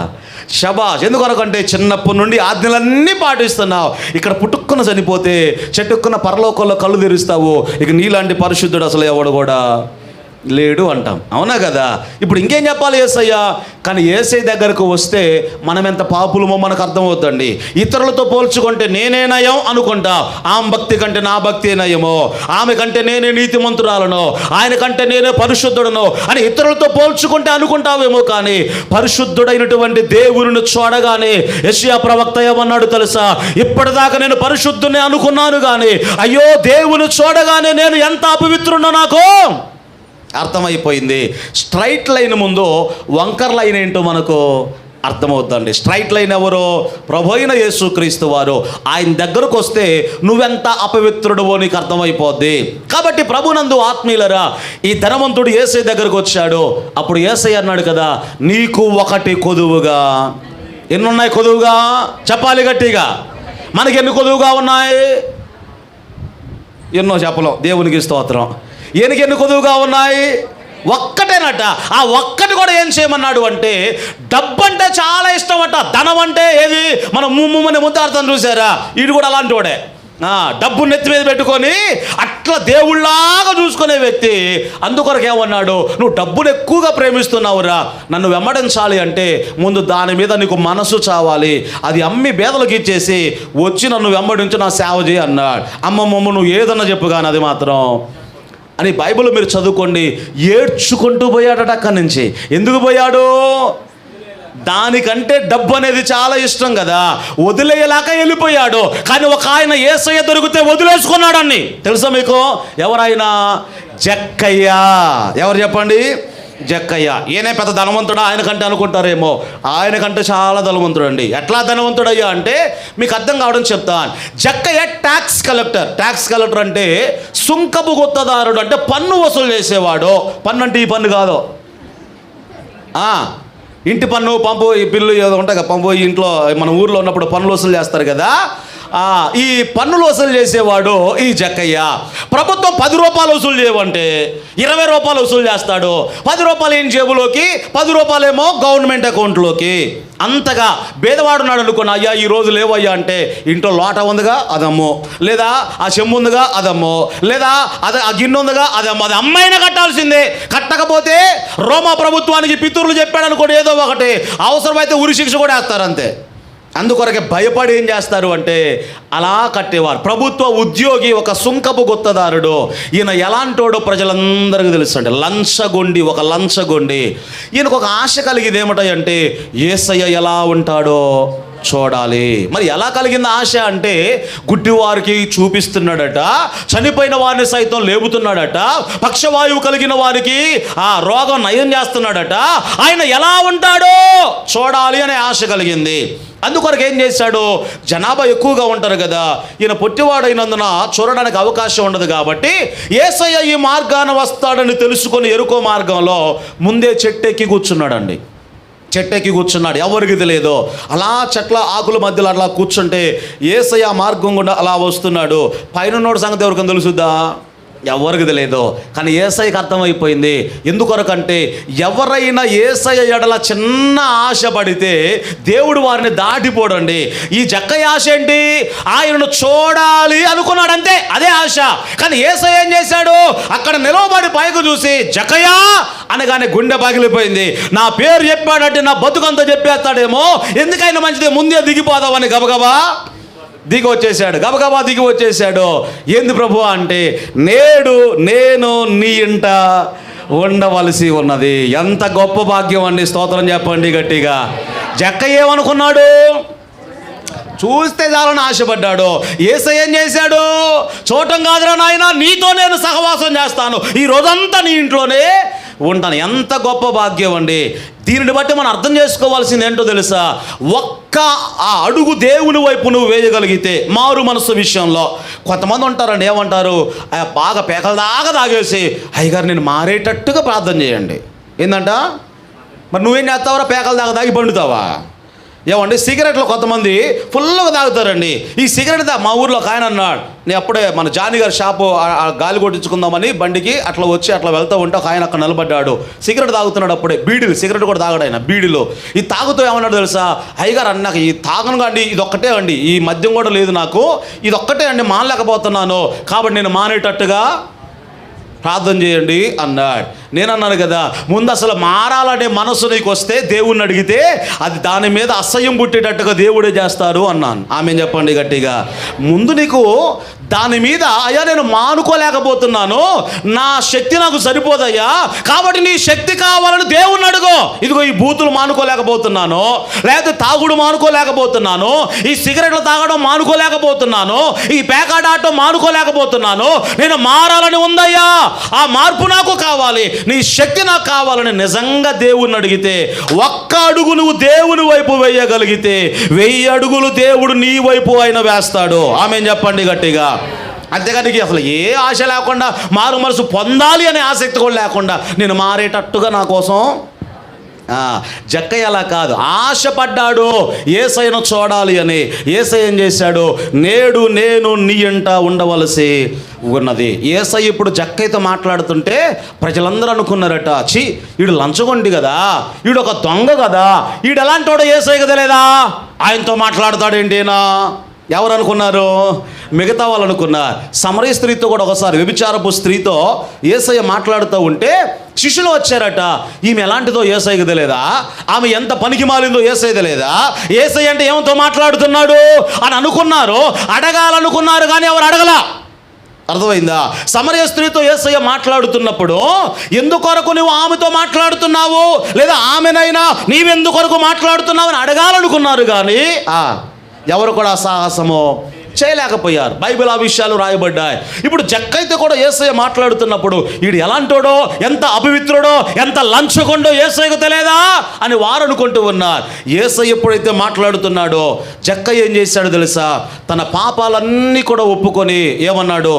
Speaker 1: షబాష్. ఎందుకొరకంటే చిన్నప్పటి నుండి ఆజ్ఞలన్నీ పాటిస్తున్నావు. ఇక్కడ పుట్టుక్కున చనిపోతే చెట్టుక్కున పరలోకంలో కళ్ళు తెరుస్తావు. ఇక నీలాంటి పరిశుద్ధుడు అసలు ఎవడు కూడా లేడు అంటాం. అవునా కదా? ఇప్పుడు ఇంకేం చెప్పాలి యేసయ్య? కానీ యేసయ్య దగ్గరకు వస్తే మనం ఎంత పాపులమో మనకు అర్థమవుతుందండి. ఇతరులతో పోల్చుకుంటే నేనే నయం అనుకుంటా. ఆమె భక్తి కంటే నా భక్తి నయమో, ఆమె కంటే నేనే నీతిమంతురాలను, ఆయన కంటే నేనే పరిశుద్ధుడను అని ఇతరులతో పోల్చుకుంటే అనుకుంటావేమో. కానీ పరిశుద్ధుడైనటువంటి దేవుని చూడగానే యెషయా ప్రవక్త ఏమన్నాడు తెలుసా? ఇప్పటిదాకా నేను పరిశుద్ధుని అనుకున్నాను, కానీ అయ్యో దేవుని చూడగానే నేను ఎంత అపవిత్రుడో నాకు అర్థమైపోయింది. స్ట్రైట్ లైన్ ముందు వంకర్ లైన్ ఏంటో మనకు అర్థమవుతుందండి. స్ట్రైట్ లైన్ ఎవరు? ప్రభు అయిన యేసుక్రీస్తు వారు. ఆయన దగ్గరకు వస్తే నువ్వెంత అపవిత్రుడువో నీకు అర్థమైపోద్ది. కాబట్టి ప్రభునందు ఆత్మీయులరా, ఈ ధనవంతుడు యేసయ్య దగ్గరకు వచ్చాడు. అప్పుడు యేసయ్య అన్నాడు కదా, నీకు ఒకటి కొదువుగా. ఎన్ని ఉన్నాయి కొదువుగా? చెప్పాలి గట్టిగా. మనకి ఎన్ని కొదువుగా ఉన్నాయి? ఎన్నో చెప్పలేం. దేవునికి స్తోత్రం. ఎన్ని కొదువుగా ఉన్నాయి? ఒక్కటేనట. ఆ ఒక్కటి కూడా ఏం చేయమన్నాడు అంటే, డబ్బు అంటే చాలా ఇష్టం అట. ధనం అంటే ఏది మనం ముమ్మని ముద్దార్థం చూసారా, ఇది కూడా అలాంటి వాడే. డబ్బు నెత్తి మీద పెట్టుకొని అట్లా దేవుళ్ళలాగా చూసుకునే వ్యక్తి. అందుకొరకు ఏమన్నాడు, నువ్వు డబ్బును ఎక్కువగా ప్రేమిస్తున్నావురా, నన్ను వెంబడించాలి అంటే ముందు దాని మీద నీకు మనసు చావాలి. అది అమ్మి బేదలకు ఇచ్చేసి వచ్చి నన్ను వెంబడించి నా సేవ చేయి అన్నాడు. అమ్మమ్మ నువ్వు ఏదన్నా చెప్పు కానీ అది మాత్రం అని బైబిల్ మీరు చదువుకోండి. ఏడ్చుకుంటూ పోయాడట అక్కడి నుంచి. ఎందుకు పోయాడు? దానికంటే డబ్బు అనేది చాలా ఇష్టం కదా, వదిలేయలాక వెళ్ళిపోయాడు. కానీ ఒక ఆయన యేసయ్య దొరికితే వదిలేసుకున్నాడని తెలుసా మీకు? ఎవరైనా? జక్కయ్య. ఎవరు చెప్పండి? జక్కయ్య. ఈయనే పెద్ద ధనవంతుడా ఆయనకంటే అనుకుంటారేమో, ఆయనకంటే చాలా ధనవంతుడు అండి. ఎట్లా ధనవంతుడయ్యా అంటే మీకు అర్థం కావడం చెప్తాను. జక్కయ్య ట్యాక్స్ కలెక్టర్. ట్యాక్స్ కలెక్టర్ అంటే సుంకపు గుత్తదారుడు, అంటే పన్ను వసూలు చేసేవాడు. పన్ను అంటే ఈ పన్ను కాదు, ఇంటి పన్ను, పంపు, ఈ బిల్లు ఏదో ఉంటాయి కదా, పంపు ఇంట్లో మన ఊర్లో ఉన్నప్పుడు పన్నులు వసూలు చేస్తారు కదా, ఈ పన్నులు వసూలు చేసేవాడు ఈ జక్కయ్య. ప్రభుత్వం 10 రూపాయలు వసూలు చేయమంటే 20 రూపాయలు వసూలు చేస్తాడు. 10 రూపాయలు ఏం జేబులోకి, 10 రూపాయలేమో గవర్నమెంట్ అకౌంట్లోకి. అంతగా భేదవాడున్నాడు అనుకున్నా. అయ్యా ఈ రోజు లేవయ్యా అంటే, ఇంట్లో లోట ఉందిగా అదమ్మో, లేదా ఆ చెమ్ము ఉందిగా అదమ్మో, లేదా ఆ గిన్నె ఉందిగా అదమ్మో, అది అమ్మాయినా కట్టాల్సిందే. కట్టకపోతే రోమా ప్రభుత్వానికి పితూర్లు చెప్పాడు అనుకోండి, ఏదో ఒకటి అవసరమైతే ఉరి శిక్ష కూడా వేస్తారు అంతే. అందుకొరకే భయపడి ఏం చేస్తారు అంటే అలా కట్టేవారు. ప్రభుత్వ ఉద్యోగి ఒక సుంకపు గుత్తదారుడు. ఈయన ఎలాంటోడో ప్రజలందరికీ తెలుసు అంటే లంచగొండి, ఒక లంచగొండి. ఈయనకు ఒక ఆశ కలిగేది ఏమిటంటే యేసయ్య ఎలా ఉంటాడో చూడాలి. మరి ఎలా కలిగింది ఆశ అంటే, గుడ్డివారికి చూపిస్తున్నాడట, చనిపోయిన వారిని సైతం లేపుతున్నాడట, పక్షవాయువు కలిగిన వారికి ఆ రోగం నయం చేస్తున్నాడట. ఆయన ఎలా ఉంటాడో చూడాలి అనే ఆశ కలిగింది. అందుకొరకు ఏం చేశాడు, జనాభా ఎక్కువగా ఉంటారు కదా, ఈయన పొట్టివాడైనందున చూడడానికి అవకాశం ఉండదు కాబట్టి యేసయ్య ఈ మార్గాన వస్తాడని తెలుసుకొని ఎరుకో మార్గంలో ముందే చెట్టెక్కి కూర్చున్నాడండి. చెట్టెక్కి కూర్చున్నాడు, ఎవరికి తెలియదు. అలా చెట్ల ఆకుల మధ్యలో అలా కూర్చుంటే యేసయ్య మార్గం కూడా అలా వస్తున్నాడు. పైన సంగతి ఎవరికైనా తెలుసుద్దా? ఎవరికి తెలియదు. కానీ యేసయ్యకి అర్థమైపోయింది. ఎందుకొరకంటే ఎవరైనా యేసయ్య ఎడల చిన్న ఆశ పడితే దేవుడు వారిని దాటిపోడండి. ఈ జక్కయ్య ఆశ ఏంటి? ఆయనను చూడాలి అనుకున్నాడు అంతే, అదే ఆశ. కానీ యేసయ్య ఏం చేశాడు, అక్కడ నిలవబడి పైకి చూసి జక్కయ్య అనగానే గుండె పగిలిపోయింది. నా పేరు చెప్పాడంటే నా బతుకంతా చెప్పేస్తాడేమో, ఎందుకైనా మంచిది ముందే దిగిపోదామని గబగబా దిగి వచ్చేసాడు. గబగబా దిగి వచ్చేసాడు. ఏంది ప్రభు అంటే, నేడు నేను నీ ఇంట ఉండవలసి ఉన్నది. ఎంత గొప్ప భాగ్యం అండి, స్తోత్రం చెప్పండి గట్టిగా. జక్కయ్య ఏమనుకున్నాడు? చూస్తే చాలని ఆశపడ్డాడు. యేసయ్య ఏం చేశాడు? చూడటం కాదురా నాయన, నీతో నేను సహవాసం చేస్తాను, ఈ రోజంతా నీ ఇంట్లోనే ఉంటాను. ఎంత గొప్ప భాగ్యం అండి. దీనిని బట్టి మనం అర్థం చేసుకోవాల్సింది ఏంటో తెలుసా, ఒక్క ఆ అడుగు దేవుని వైపు నువ్వు వేయగలిగితే మారు మనసు విషయంలో. కొంతమంది ఉంటారండి, ఏమంటారు, బాగా పేకల దాకా తాగేసి అయ్యగారు నేను మారేటట్టుగా ప్రార్థన చేయండి. ఏందంట, మరి నువ్వేం చేస్తావురా, పేకల దాకా తాగి పండుతావా? ఏమండి, సిగరెట్లు కొంతమంది ఫుల్గా తాగుతారండి. ఈ సిగరెట్ మా ఊర్లో ఒక ఆయన అన్నాడు, నేను అప్పుడే మన జానీ గారి షాపు గాలి కొట్టించుకుందామని బండికి అట్లా వచ్చి అట్లా వెళ్తూ ఉంటే ఒక ఆయన అక్కడ నిలబడ్డాడు. సిగరెట్ తాగుతున్నాడు. అప్పుడే బీడీలు, సిగరెట్ కూడా తాగాడు ఆయన, బీడీలు. ఈ తాగుతూ ఏమన్నాడు తెలుసా, అయ్యగారు అన్నాక ఈ తాగను అండి, ఇది ఒక్కటే అండి, ఈ మద్యం కూడా లేదు నాకు, ఇది ఒక్కటే అండి మానలేకపోతున్నాను, కాబట్టి నేను మానేటట్టుగా ప్రార్థన చేయండి అన్నాడు. నేను అన్నాను కదా, ముందు అసలు మారాలనే మనసు నీకు వస్తే దేవుణ్ణి అడిగితే అది దాని మీద అసహ్యం పుట్టేటట్టుగా దేవుడే చేస్తారు అన్నాను. ఆమె చెప్పండి గట్టిగా. ముందు నీకు దాని మీద అయ్యా నేను మానుకోలేకపోతున్నాను, నా శక్తి నాకు సరిపోదయ్యా, కాబట్టి నీ శక్తి కావాలని దేవుణ్ణి అడుగు. ఇదిగో ఈ బూతులు మానుకోలేకపోతున్నాను, లేకపోతే తాగుడు మానుకోలేకపోతున్నాను, ఈ సిగరెట్లు తాగడం మానుకోలేకపోతున్నాను, ఈ పేకాడాటం మానుకోలేకపోతున్నాను, నేను మారాలని ఉందయ్యా, ఆ మార్పు నాకు కావాలి, నీ శక్తి నాకు కావాలని నిజంగా దేవుణ్ణి అడిగితే, ఒక్క అడుగు నువ్వు దేవుని వైపు వేయగలిగితే 1000 అడుగులు దేవుడు నీ వైపు అయినా వేస్తాడు. ఆమేన్ చెప్పండి గట్టిగా. అంతేగానికి అసలు ఏ ఆశ లేకుండా, మారు మనసు పొందాలి అనే ఆసక్తి కూడా లేకుండా, నేను మారేటట్టుగా నా కోసం జక్కయ్య అలా కాదు, ఆశపడ్డాడు యేసయ్యను చూడాలి అని. యేసయ్య ఏం చేశాడు? నేడు నేను నీ ఇంట ఉండవలసి ఉన్నది. యేసయ్య ఇప్పుడు జక్కయ్యతో మాట్లాడుతుంటే ప్రజలందరూ అనుకున్నారట, ఛీ వీడు లంచగొండి కదా, వీడు ఒక దొంగ కదా, వీడు ఎలాంటి వాడో యేసయ్యకు తెలియదా, ఆయనతో మాట్లాడతాడేంటేనా? ఎవరు అనుకున్నారు? మిగతా వాళ్ళు అనుకున్నారు. సమరయ స్త్రీతో కూడా ఒకసారి, వ్యభిచారపు స్త్రీతో యేసయ్య మాట్లాడుతూ ఉంటే శిష్యులు వచ్చారట. ఈమె ఎలాంటిదో యేసయ్యకు తెలియదా, ఆమె ఎంత పనికి మాలిందో యేసయ్య తెలియదా, యేసయ్య అంటే ఏమతో మాట్లాడుతున్నాడు అని అనుకున్నారు. అడగాలనుకున్నారు కానీ ఎవరు అడగలా. అర్థమైందా? సమరయ స్త్రీతో యేసయ్య మాట్లాడుతున్నప్పుడు ఎందుకొరకు నువ్వు ఆమెతో మాట్లాడుతున్నావు, లేదా ఆమెనైనా నీవెందుకొరకు మాట్లాడుతున్నావు అని అడగాలనుకున్నారు కానీ ఎవరు కూడా సాహసము చేయలేకపోయారు. బైబిల్ ఆ విషయాలు రాయబడ్డాయి. ఇప్పుడు జక్కయ్యతో కూడా యేసయ్య మాట్లాడుతున్నప్పుడు వీడు ఎలాంటోడో, ఎంత అపవిత్రుడో, ఎంత లంచగొండో యేసయ్యకు తెలియదా అని వారు అనుకుంటూ ఉన్నారు. యేసయ్య ఎప్పుడైతే మాట్లాడుతున్నాడో జక్కయ్య ఏం చేశాడో తెలుసా? తన పాపాలన్నీ కూడా ఒప్పుకొని ఏమన్నాడు?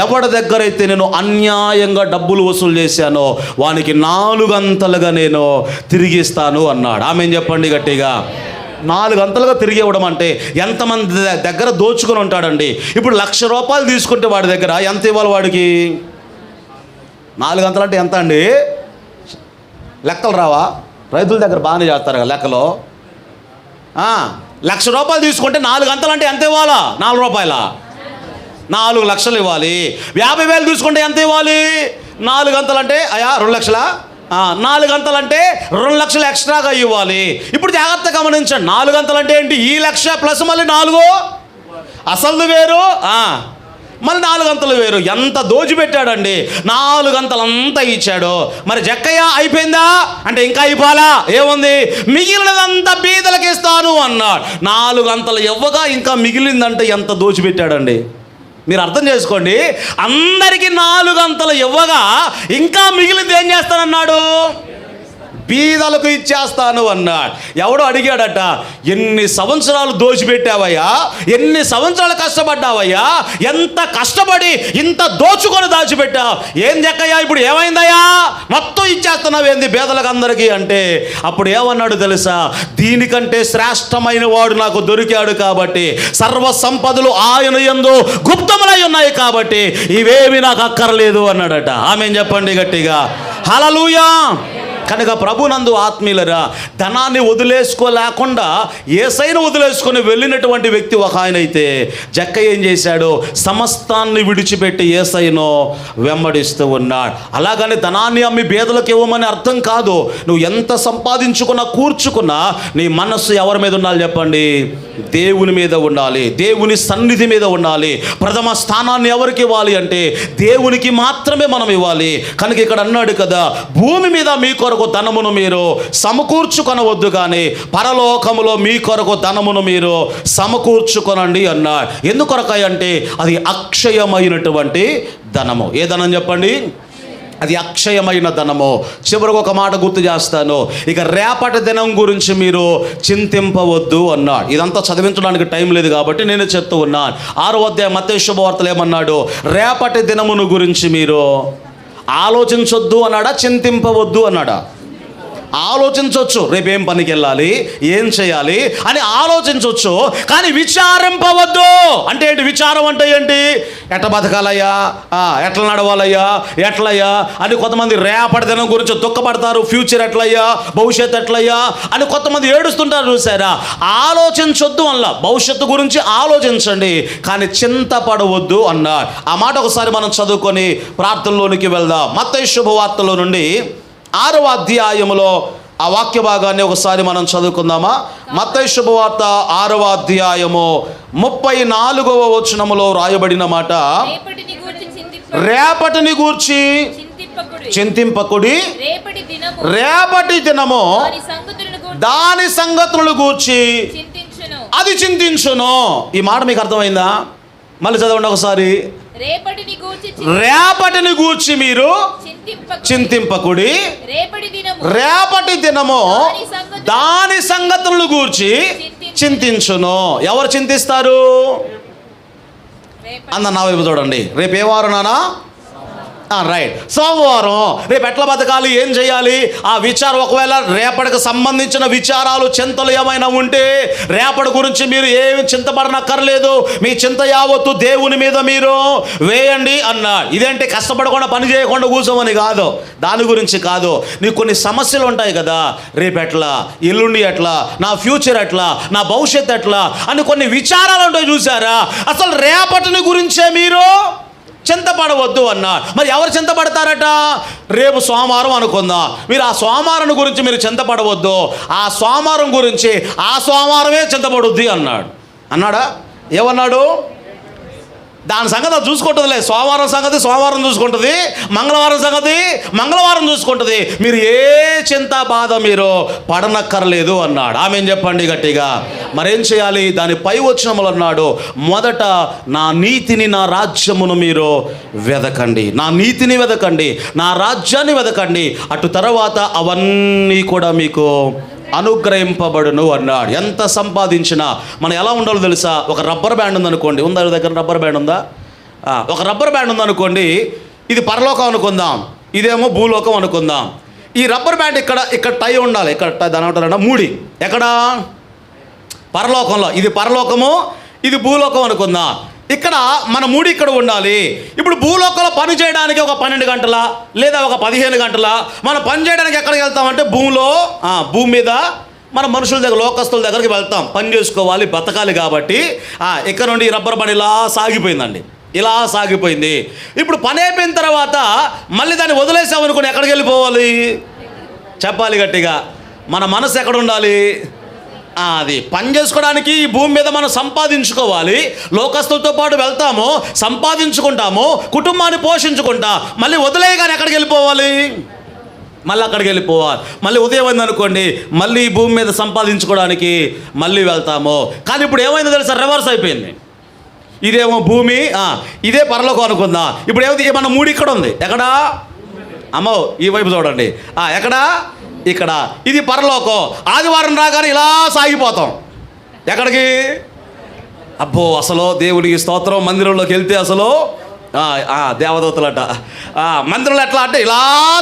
Speaker 1: ఎవడి దగ్గర అయితే నేను అన్యాయంగా డబ్బులు వసూలు చేశానో వానికి 4 అంతలుగా నేను తిరిగిస్తాను అన్నాడు. ఆమె చెప్పండి గట్టిగా. 4 అంతలుగా తిరిగి ఇవ్వడం అంటే ఎంతమంది దగ్గర దోచుకొని ఉంటాడండి. ఇప్పుడు 1,00,000 రూపాయలు తీసుకుంటే వాడి దగ్గర ఎంత ఇవ్వాలి? వాడికి 4 అంతలు అంటే ఎంత అండి? లెక్కలు రావా? రైతుల దగ్గర బాగానే చేస్తారు కదా లెక్కలు. 1,00,000 రూపాయలు తీసుకుంటే 4 అంతలు అంటే ఎంత ఇవ్వాలా? 4 రూపాయల 4 లక్షలు ఇవ్వాలి. 50,000 తీసుకుంటే ఎంత ఇవ్వాలి? 4 అంతలు అంటే 2 లక్షల 4 గంటలు అంటే 2 లక్షలు ఎక్స్ట్రాగా ఇవ్వాలి. ఇప్పుడు జాగ్రత్తగా గమనించండి. 4 గంటలు అంటే ఏంటి? ఈ 1,00,000 ప్లస్ మళ్ళీ 4 అసలు వేరు, మళ్ళీ 4 గంటలు వేరు. ఎంత దోచిపెట్టాడండి! 4 గంటలంతా ఇచ్చాడు. మరి జక్కయ్య అయిపోయిందా అంటే ఇంకా అయిపోలా, ఏముంది? మిగిలినదంతా బీదలకు ఇస్తాను అన్నాడు. 4 గంటలు ఇవ్వగా ఇంకా మిగిలిందంటే ఎంత దోచిపెట్టాడండి! మీరు అర్థం చేసుకోండి. అందరికీ 4 అంతలు ఇవ్వగా ఇంకా మిగిలింది ఏం చేస్తానన్నాడు? బీదలకు ఇచ్చేస్తాను అన్నాడు. ఎవడో అడిగాడట, ఎన్ని సంవత్సరాలు దోచిపెట్టావయ్యా, ఎన్ని సంవత్సరాలు కష్టపడ్డావయ్యా, ఎంత కష్టపడి ఇంత దోచుకొని దాచిపెట్టావు, ఏం జక్కయ్యా ఇప్పుడు ఏమైందయ్యా, మొత్తం ఇచ్చేస్తున్నావు ఏంది బీదలకు అందరికీ అంటే అప్పుడు ఏమన్నాడు తెలుసా? దీనికంటే శ్రేష్టమైన వాడు నాకు దొరికాడు కాబట్టి, సర్వ సంపదలు ఆయన యందు గుప్తములై ఉన్నాయి కాబట్టి ఇవేమి నాకు అక్కర్లేదు అన్నాడట. ఆమేన్ చెప్పండి గట్టిగా. హల్లెలూయా. కనుక ప్రభునందు ఆత్మీయులరా, ధనాన్ని వదిలేసుకోలేకుండా యేసయ్యను వదిలేసుకొని వెళ్ళినటువంటి వ్యక్తి ఒక ఆయన అయితే, జక్కయ్య ఏం చేశాడు? సమస్తాన్ని విడిచిపెట్టి యేసయ్యను వెంబడిస్తూ ఉన్నాడు. అలాగని ధనాన్ని అమ్మి బీదలకు ఇవ్వమని అర్థం కాదు. నువ్వు ఎంత సంపాదించుకున్నా కూర్చుకున్నా నీ మనస్సు ఎవరి మీద ఉండాలి చెప్పండి? దేవుని మీద ఉండాలి, దేవుని సన్నిధి మీద ఉండాలి. ప్రథమ స్థానాన్ని ఎవరికి ఇవ్వాలి అంటే దేవునికి మాత్రమే మనం ఇవ్వాలి. కనుక ఇక్కడ అన్నాడు కదా, భూమి మీద మీ కొరకు ధనమును మీరు సమకూర్చుకొనవద్దు కానీ పరలోకములో మీ కొరకు ధనమును మీరు సమకూర్చుకొనండి అన్నాడు. ఎందుకొరకై అంటే అది అక్షయమైనటువంటి ధనము. ఏ ధనం చెప్పండి? అది అక్షయమైన ధనము. చివరికి ఒక మాట గుర్తు చేస్తాను, ఇక రేపటి దినం గురించి మీరు చింతింపవద్దు అన్నాడు. ఇదంతా చదివించడానికి టైం లేదు కాబట్టి నేను చెప్తూ ఉన్నాను. 6వ అధ్యాయం మత్తయి శుభవార్తలు ఏమన్నాడు? రేపటి దినమును గురించి మీరు ఆలోచించొద్దు అన్నాడా, చింతింపవద్దు అన్నాడా? ఆలోచించవచ్చు, రేపేం పనికి వెళ్ళాలి, ఏం చేయాలి అని ఆలోచించవచ్చు, కానీ విచారింపవద్దు. అంటే ఏంటి విచారం అంటే ఏంటి? ఎట్లా బతకాలయ్యా, ఎట్లా నడవాలయ్యా, ఎట్లయ్యా అని కొంతమంది రేపటి దినం గురించి దుఃఖపడతారు. ఫ్యూచర్ ఎట్లయ్యా, భవిష్యత్తు ఎట్లయ్యా అని కొంతమంది ఏడుస్తుంటారు. చూసారా? ఆలోచించొద్దు అన్నా, భవిష్యత్తు గురించి ఆలోచించండి కానీ చింతపడవద్దు అన్నాడు. ఆ మాట ఒకసారి మనం చదువుకొని ప్రార్థనలోనికి వెళ్దాం. మత్తయి శుభవార్తలో నుండి 6వ అధ్యాయములో ఆ వాక్య భాగాన్ని ఒకసారి మనం చదువుకుందామా? మత్తయి శుభవార్త 6వ అధ్యాయము 34వ వచనములో రాయబడిన మాట, రేపటిని గూర్చి చింతింపకుడి, రేపటి దినము దాని సంగతులను గూర్చి అది చింతించును. ఈ మాట మీకు అర్థమైందా? మళ్ళీ చదవండి ఒకసారి. రేపటిని గూర్చి మీరు చింతింపకుడి, రేపటి దినము దాని సంగతులను గూర్చి చింతించును. ఎవరు చింతిస్తారు? అన్న నా వైపు చూడండి. రేపు ఏ వారం నానా? రైట్. సోమవారం రేపు ఎట్లా బతకాలి, ఏం చేయాలి, ఆ విచారం, ఒకవేళ రేపటికి సంబంధించిన విచారాలు, చింతలు ఏమైనా ఉంటే రేపటి గురించి మీరు ఏమి చింతపడనక్కర్లేదు. మీ చింత యావత్తు దేవుని మీద మీరు వేయండి అన్నాడు. ఇదేంటి కష్టపడకుండా పని చేయకుండా కూర్చోమని కాదు, దాని గురించి కాదు. నీకు కొన్ని సమస్యలు ఉంటాయి కదా, రేపు ఎట్లా, ఎల్లుండి ఎట్లా, నా ఫ్యూచర్ ఎట్లా, నా భవిష్యత్తు ఎట్లా అని కొన్ని విచారాలు ఉంటాయి చూసారా. అసలు రేపటిని గురించే మీరు చింతపడవద్దు అన్నాడు. మరి ఎవరు చింతపడతారట? రేపు సోమవారం అనుకుందాం, మీరు ఆ సోమవారం గురించి మీరు చింతపడవద్దు, ఆ సోమవారం గురించి ఆ సోమవారమే చింతపడుద్ది అన్నాడా? ఏమన్నాడు? దాని సంగతి అది చూసుకుంటుందిలే. సోమవారం సంగతి సోమవారం చూసుకుంటుంది, మంగళవారం సంగతి మంగళవారం చూసుకుంటుంది. మీరు ఏ చింత బాధ మీరు పడనక్కర్లేదు అన్నాడు. ఆమెను చెప్పండి గట్టిగా. మరేం చేయాలి? దాని పై వచనములు అన్నాడు, మొదట నా నీతిని, నా రాజ్యమును మీరు వెదకండి, నా నీతిని వెదకండి, నా రాజ్యాన్ని వెదకండి, అటు తర్వాత అవన్నీ కూడా మీకు అనుగ్రహింపబడును అన్నాడు. ఎంత సంపాదించినా మనం ఎలా ఉండాలో తెలుసా? ఒక రబ్బర్ బ్యాండ్ ఉందనుకోండి, ఉందా దగ్గర రబ్బర్ బ్యాండ్ ఉందా? ఒక రబ్బర్ బ్యాండ్ ఉందనుకోండి, ఇది పరలోకం అనుకుందాం, ఇదేమో భూలోకం అనుకుందాం. ఈ రబ్బర్ బ్యాండ్ ఇక్కడ టై ఉండాలి, ఇక్కడ దాని ఏమంటారంట మూడి, ఎక్కడ? పరలోకంలో. ఇది పరలోకము, ఇది భూలోకం అనుకుందాం. ఇక్కడ మన మూడి ఇక్కడ ఉండాలి. ఇప్పుడు భూలోకంలో పని చేయడానికి ఒక 12 గంటల లేదా ఒక 15 గంటల మనం పని చేయడానికి ఎక్కడికి వెళ్తామంటే భూమి మీద మన మనుషుల దగ్గర, లోకస్తుల దగ్గరికి వెళ్తాం, పని చేసుకోవాలి, బతకాలి. కాబట్టి ఇక్కడ నుండి రబ్బర్ బండి ఇలా సాగిపోయిందండి, ఇలా సాగిపోయింది. ఇప్పుడు పని అయిపోయిన తర్వాత మళ్ళీ దాన్ని వదిలేసామనుకుని ఎక్కడికి వెళ్ళిపోవాలి? చెప్పాలి గట్టిగా. మన మనసు ఎక్కడ ఉండాలి? అది పని చేసుకోవడానికి ఈ భూమి మీద మనం సంపాదించుకోవాలి. లోకస్తులతో పాటు వెళ్తాము, సంపాదించుకుంటాము, కుటుంబాన్ని పోషించుకుంటా, మళ్ళీ వదిలేయగానే ఎక్కడికి వెళ్ళిపోవాలి? మళ్ళీ అక్కడికి వెళ్ళిపోవాలి. మళ్ళీ ఉదయం అయింది అనుకోండి, మళ్ళీ ఈ భూమి మీద సంపాదించుకోవడానికి మళ్ళీ వెళ్తాము. కానీ ఇప్పుడు ఏమైందో తెలుసా? రివర్స్ అయిపోయింది. ఇదేమో భూమి, ఇదే పరలోకం అనుకుందాం. ఇప్పుడు ఏమైంది? మన మూడు ఇక్కడ ఉంది, ఎక్కడా? అమ్మో ఈ వైపు చూడండి, ఎక్కడా? ఇక్కడ. ఇది పరలోకం. ఆదివారం రాగానే ఇలా సాగిపోతాం. ఎక్కడికి? అబ్బో అసలు దేవుడికి స్తోత్రం. మందిరంలోకి వెళ్తే అసలు దేవదూతలట, మందిరంలో ఎట్లా అంటే ఇలా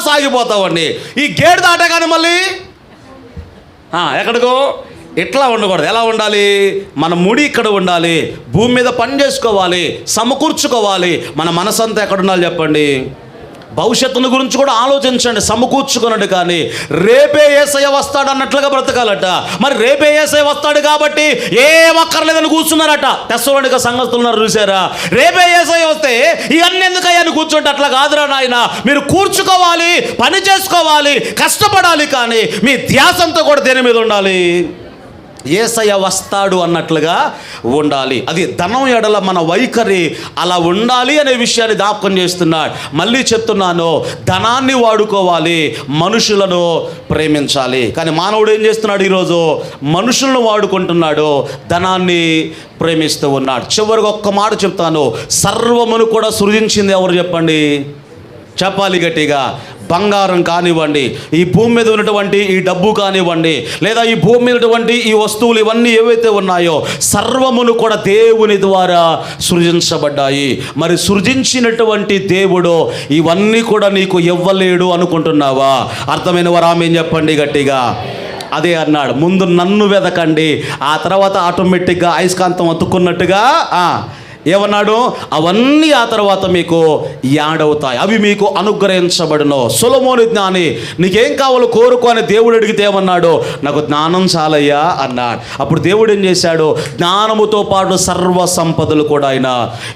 Speaker 1: సాగిపోతామండి. ఈ గేటు దాటగానే మళ్ళీ ఎక్కడికో ఇట్లా ఉండకూడదు. ఎలా ఉండాలి? మన ముడి ఇక్కడ ఉండాలి, భూమి మీద పని చేసుకోవాలి, సమకూర్చుకోవాలి. మన మనసంతా ఎక్కడ ఉండాలి చెప్పండి? భవిష్యత్తుని గురించి కూడా ఆలోచించండి, సమకూర్చుకున్నాడు. కానీ రేపే యేసయ్య వస్తాడు అన్నట్లుగా బ్రతకాలట. మరి రేపే యేసయ్య వస్తాడు కాబట్టి ఏం అక్కర్లేదని కూర్చున్నారట. తెస్సలోనిక సంఘస్థులున్నారు చూసారా? రేపే యేసయ్య వస్తే ఇవన్నీ ఎందుకయ్యా అని కూర్చుంటే అట్లా కాదురా నాయన, మీరు కూర్చుకోవాలి, పని చేసుకోవాలి, కష్టపడాలి. కానీ మీ ధ్యాసంతో కూడా దేని మీద ఉండాలి? యేసయ్య వస్తాడు అన్నట్లుగా ఉండాలి. అది ధనం ఎడల మన వైఖరి అలా ఉండాలి అనే విషయాన్ని జ్ఞాపకం చేస్తున్నాడు. మళ్ళీ చెప్తున్నాను, ధనాన్ని వాడుకోవాలి, మనుషులను ప్రేమించాలి. కానీ మానవుడు ఏం చేస్తున్నాడు? ఈరోజు మనుషులను వాడుకుంటున్నాడు, ధనాన్ని ప్రేమిస్తూ ఉన్నాడు. చివరికి ఒక్క మాట చెప్తాను, సర్వమును కూడా సృజించింది ఎవరు చెప్పండి? చెప్పాలి గట్టిగా. బంగారం కానివ్వండి, ఈ భూమి మీద ఉన్నటువంటి ఈ డబ్బు కానివ్వండి, లేదా ఈ భూమి మీద ఉన్నటువంటి ఈ వస్తువులు, ఇవన్నీ ఏవైతే ఉన్నాయో సర్వమును కూడా దేవుని ద్వారా సృజించబడ్డాయి. మరి సృజించినటువంటి దేవుడు ఇవన్నీ కూడా నీకు ఇవ్వలేడు అనుకుంటున్నావా? అర్థమైన వారు ఆమేన్ చెప్పండి గట్టిగా. అదే అన్నాడు, ముందు నన్ను వెదకండి, ఆ తర్వాత ఆటోమేటిక్గా అయస్కాంతం అతుక్కున్నట్టుగా ఏమన్నాడు? అవన్నీ ఆ తర్వాత మీకు యాడవుతాయి, అవి మీకు అనుగ్రహించబడును. సొలొమోను జ్ఞాని, నీకేం కావాలో కోరుకో అని దేవుడు అడిగితే ఏమన్నాడు? నాకు జ్ఞానం చాలయ్యా అన్నాడు. అప్పుడు దేవుడు ఏం చేశాడు? జ్ఞానముతో పాటు సర్వ సంపదలు కూడా ఆయన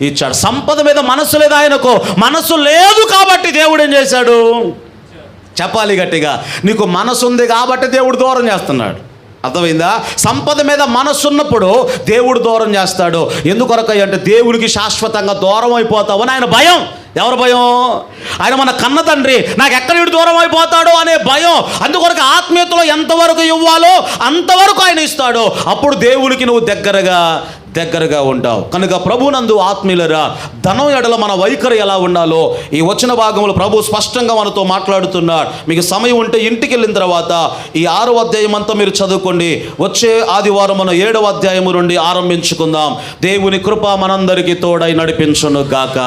Speaker 1: ఇచ్చాడు. సంపద మీద మనసు లేదు ఆయనకు, మనసు లేదు కాబట్టి దేవుడు ఏం చేశాడు? చెప్పాలి గట్టిగా. నీకు మనసు ఉంది కాబట్టి దేవుడు దూరం చేస్తున్నాడు. అర్థమైందా? సంపద మీద మనస్సున్నప్పుడు దేవుడు దూరం చేస్తాడు. ఎందుకొరకై అంటే దేవుడికి శాశ్వతంగా దూరం అయిపోతావని ఆయన భయం. ఎవరు భయం? ఆయన మన కన్న తండ్రి, నాకు ఎక్కడ వీడు దూరం అయిపోతాడో అనే భయం. అందుకొరకు ఆత్మీయతలో ఎంతవరకు ఇవ్వాలో అంతవరకు ఆయన ఇస్తాడు. అప్పుడు దేవునికి నువ్వు దగ్గరగా ఉంటావు. కనుక ప్రభునందు ఆత్మీయులరా, ధనం ఎడల మన వైఖరి ఎలా ఉండాలో ఈ వచ్చిన భాగంలో ప్రభు స్పష్టంగా మనతో మాట్లాడుతున్నాడు. మీకు సమయం ఉంటే ఇంటికి వెళ్ళిన తర్వాత ఈ 6వ అధ్యాయం అంతా మీరు చదువుకోండి. వచ్చే ఆదివారం మనం 7వ అధ్యాయము నుండి ఆరంభించుకుందాం. దేవుని కృప మనందరికీ తోడై నడిపించును గాక.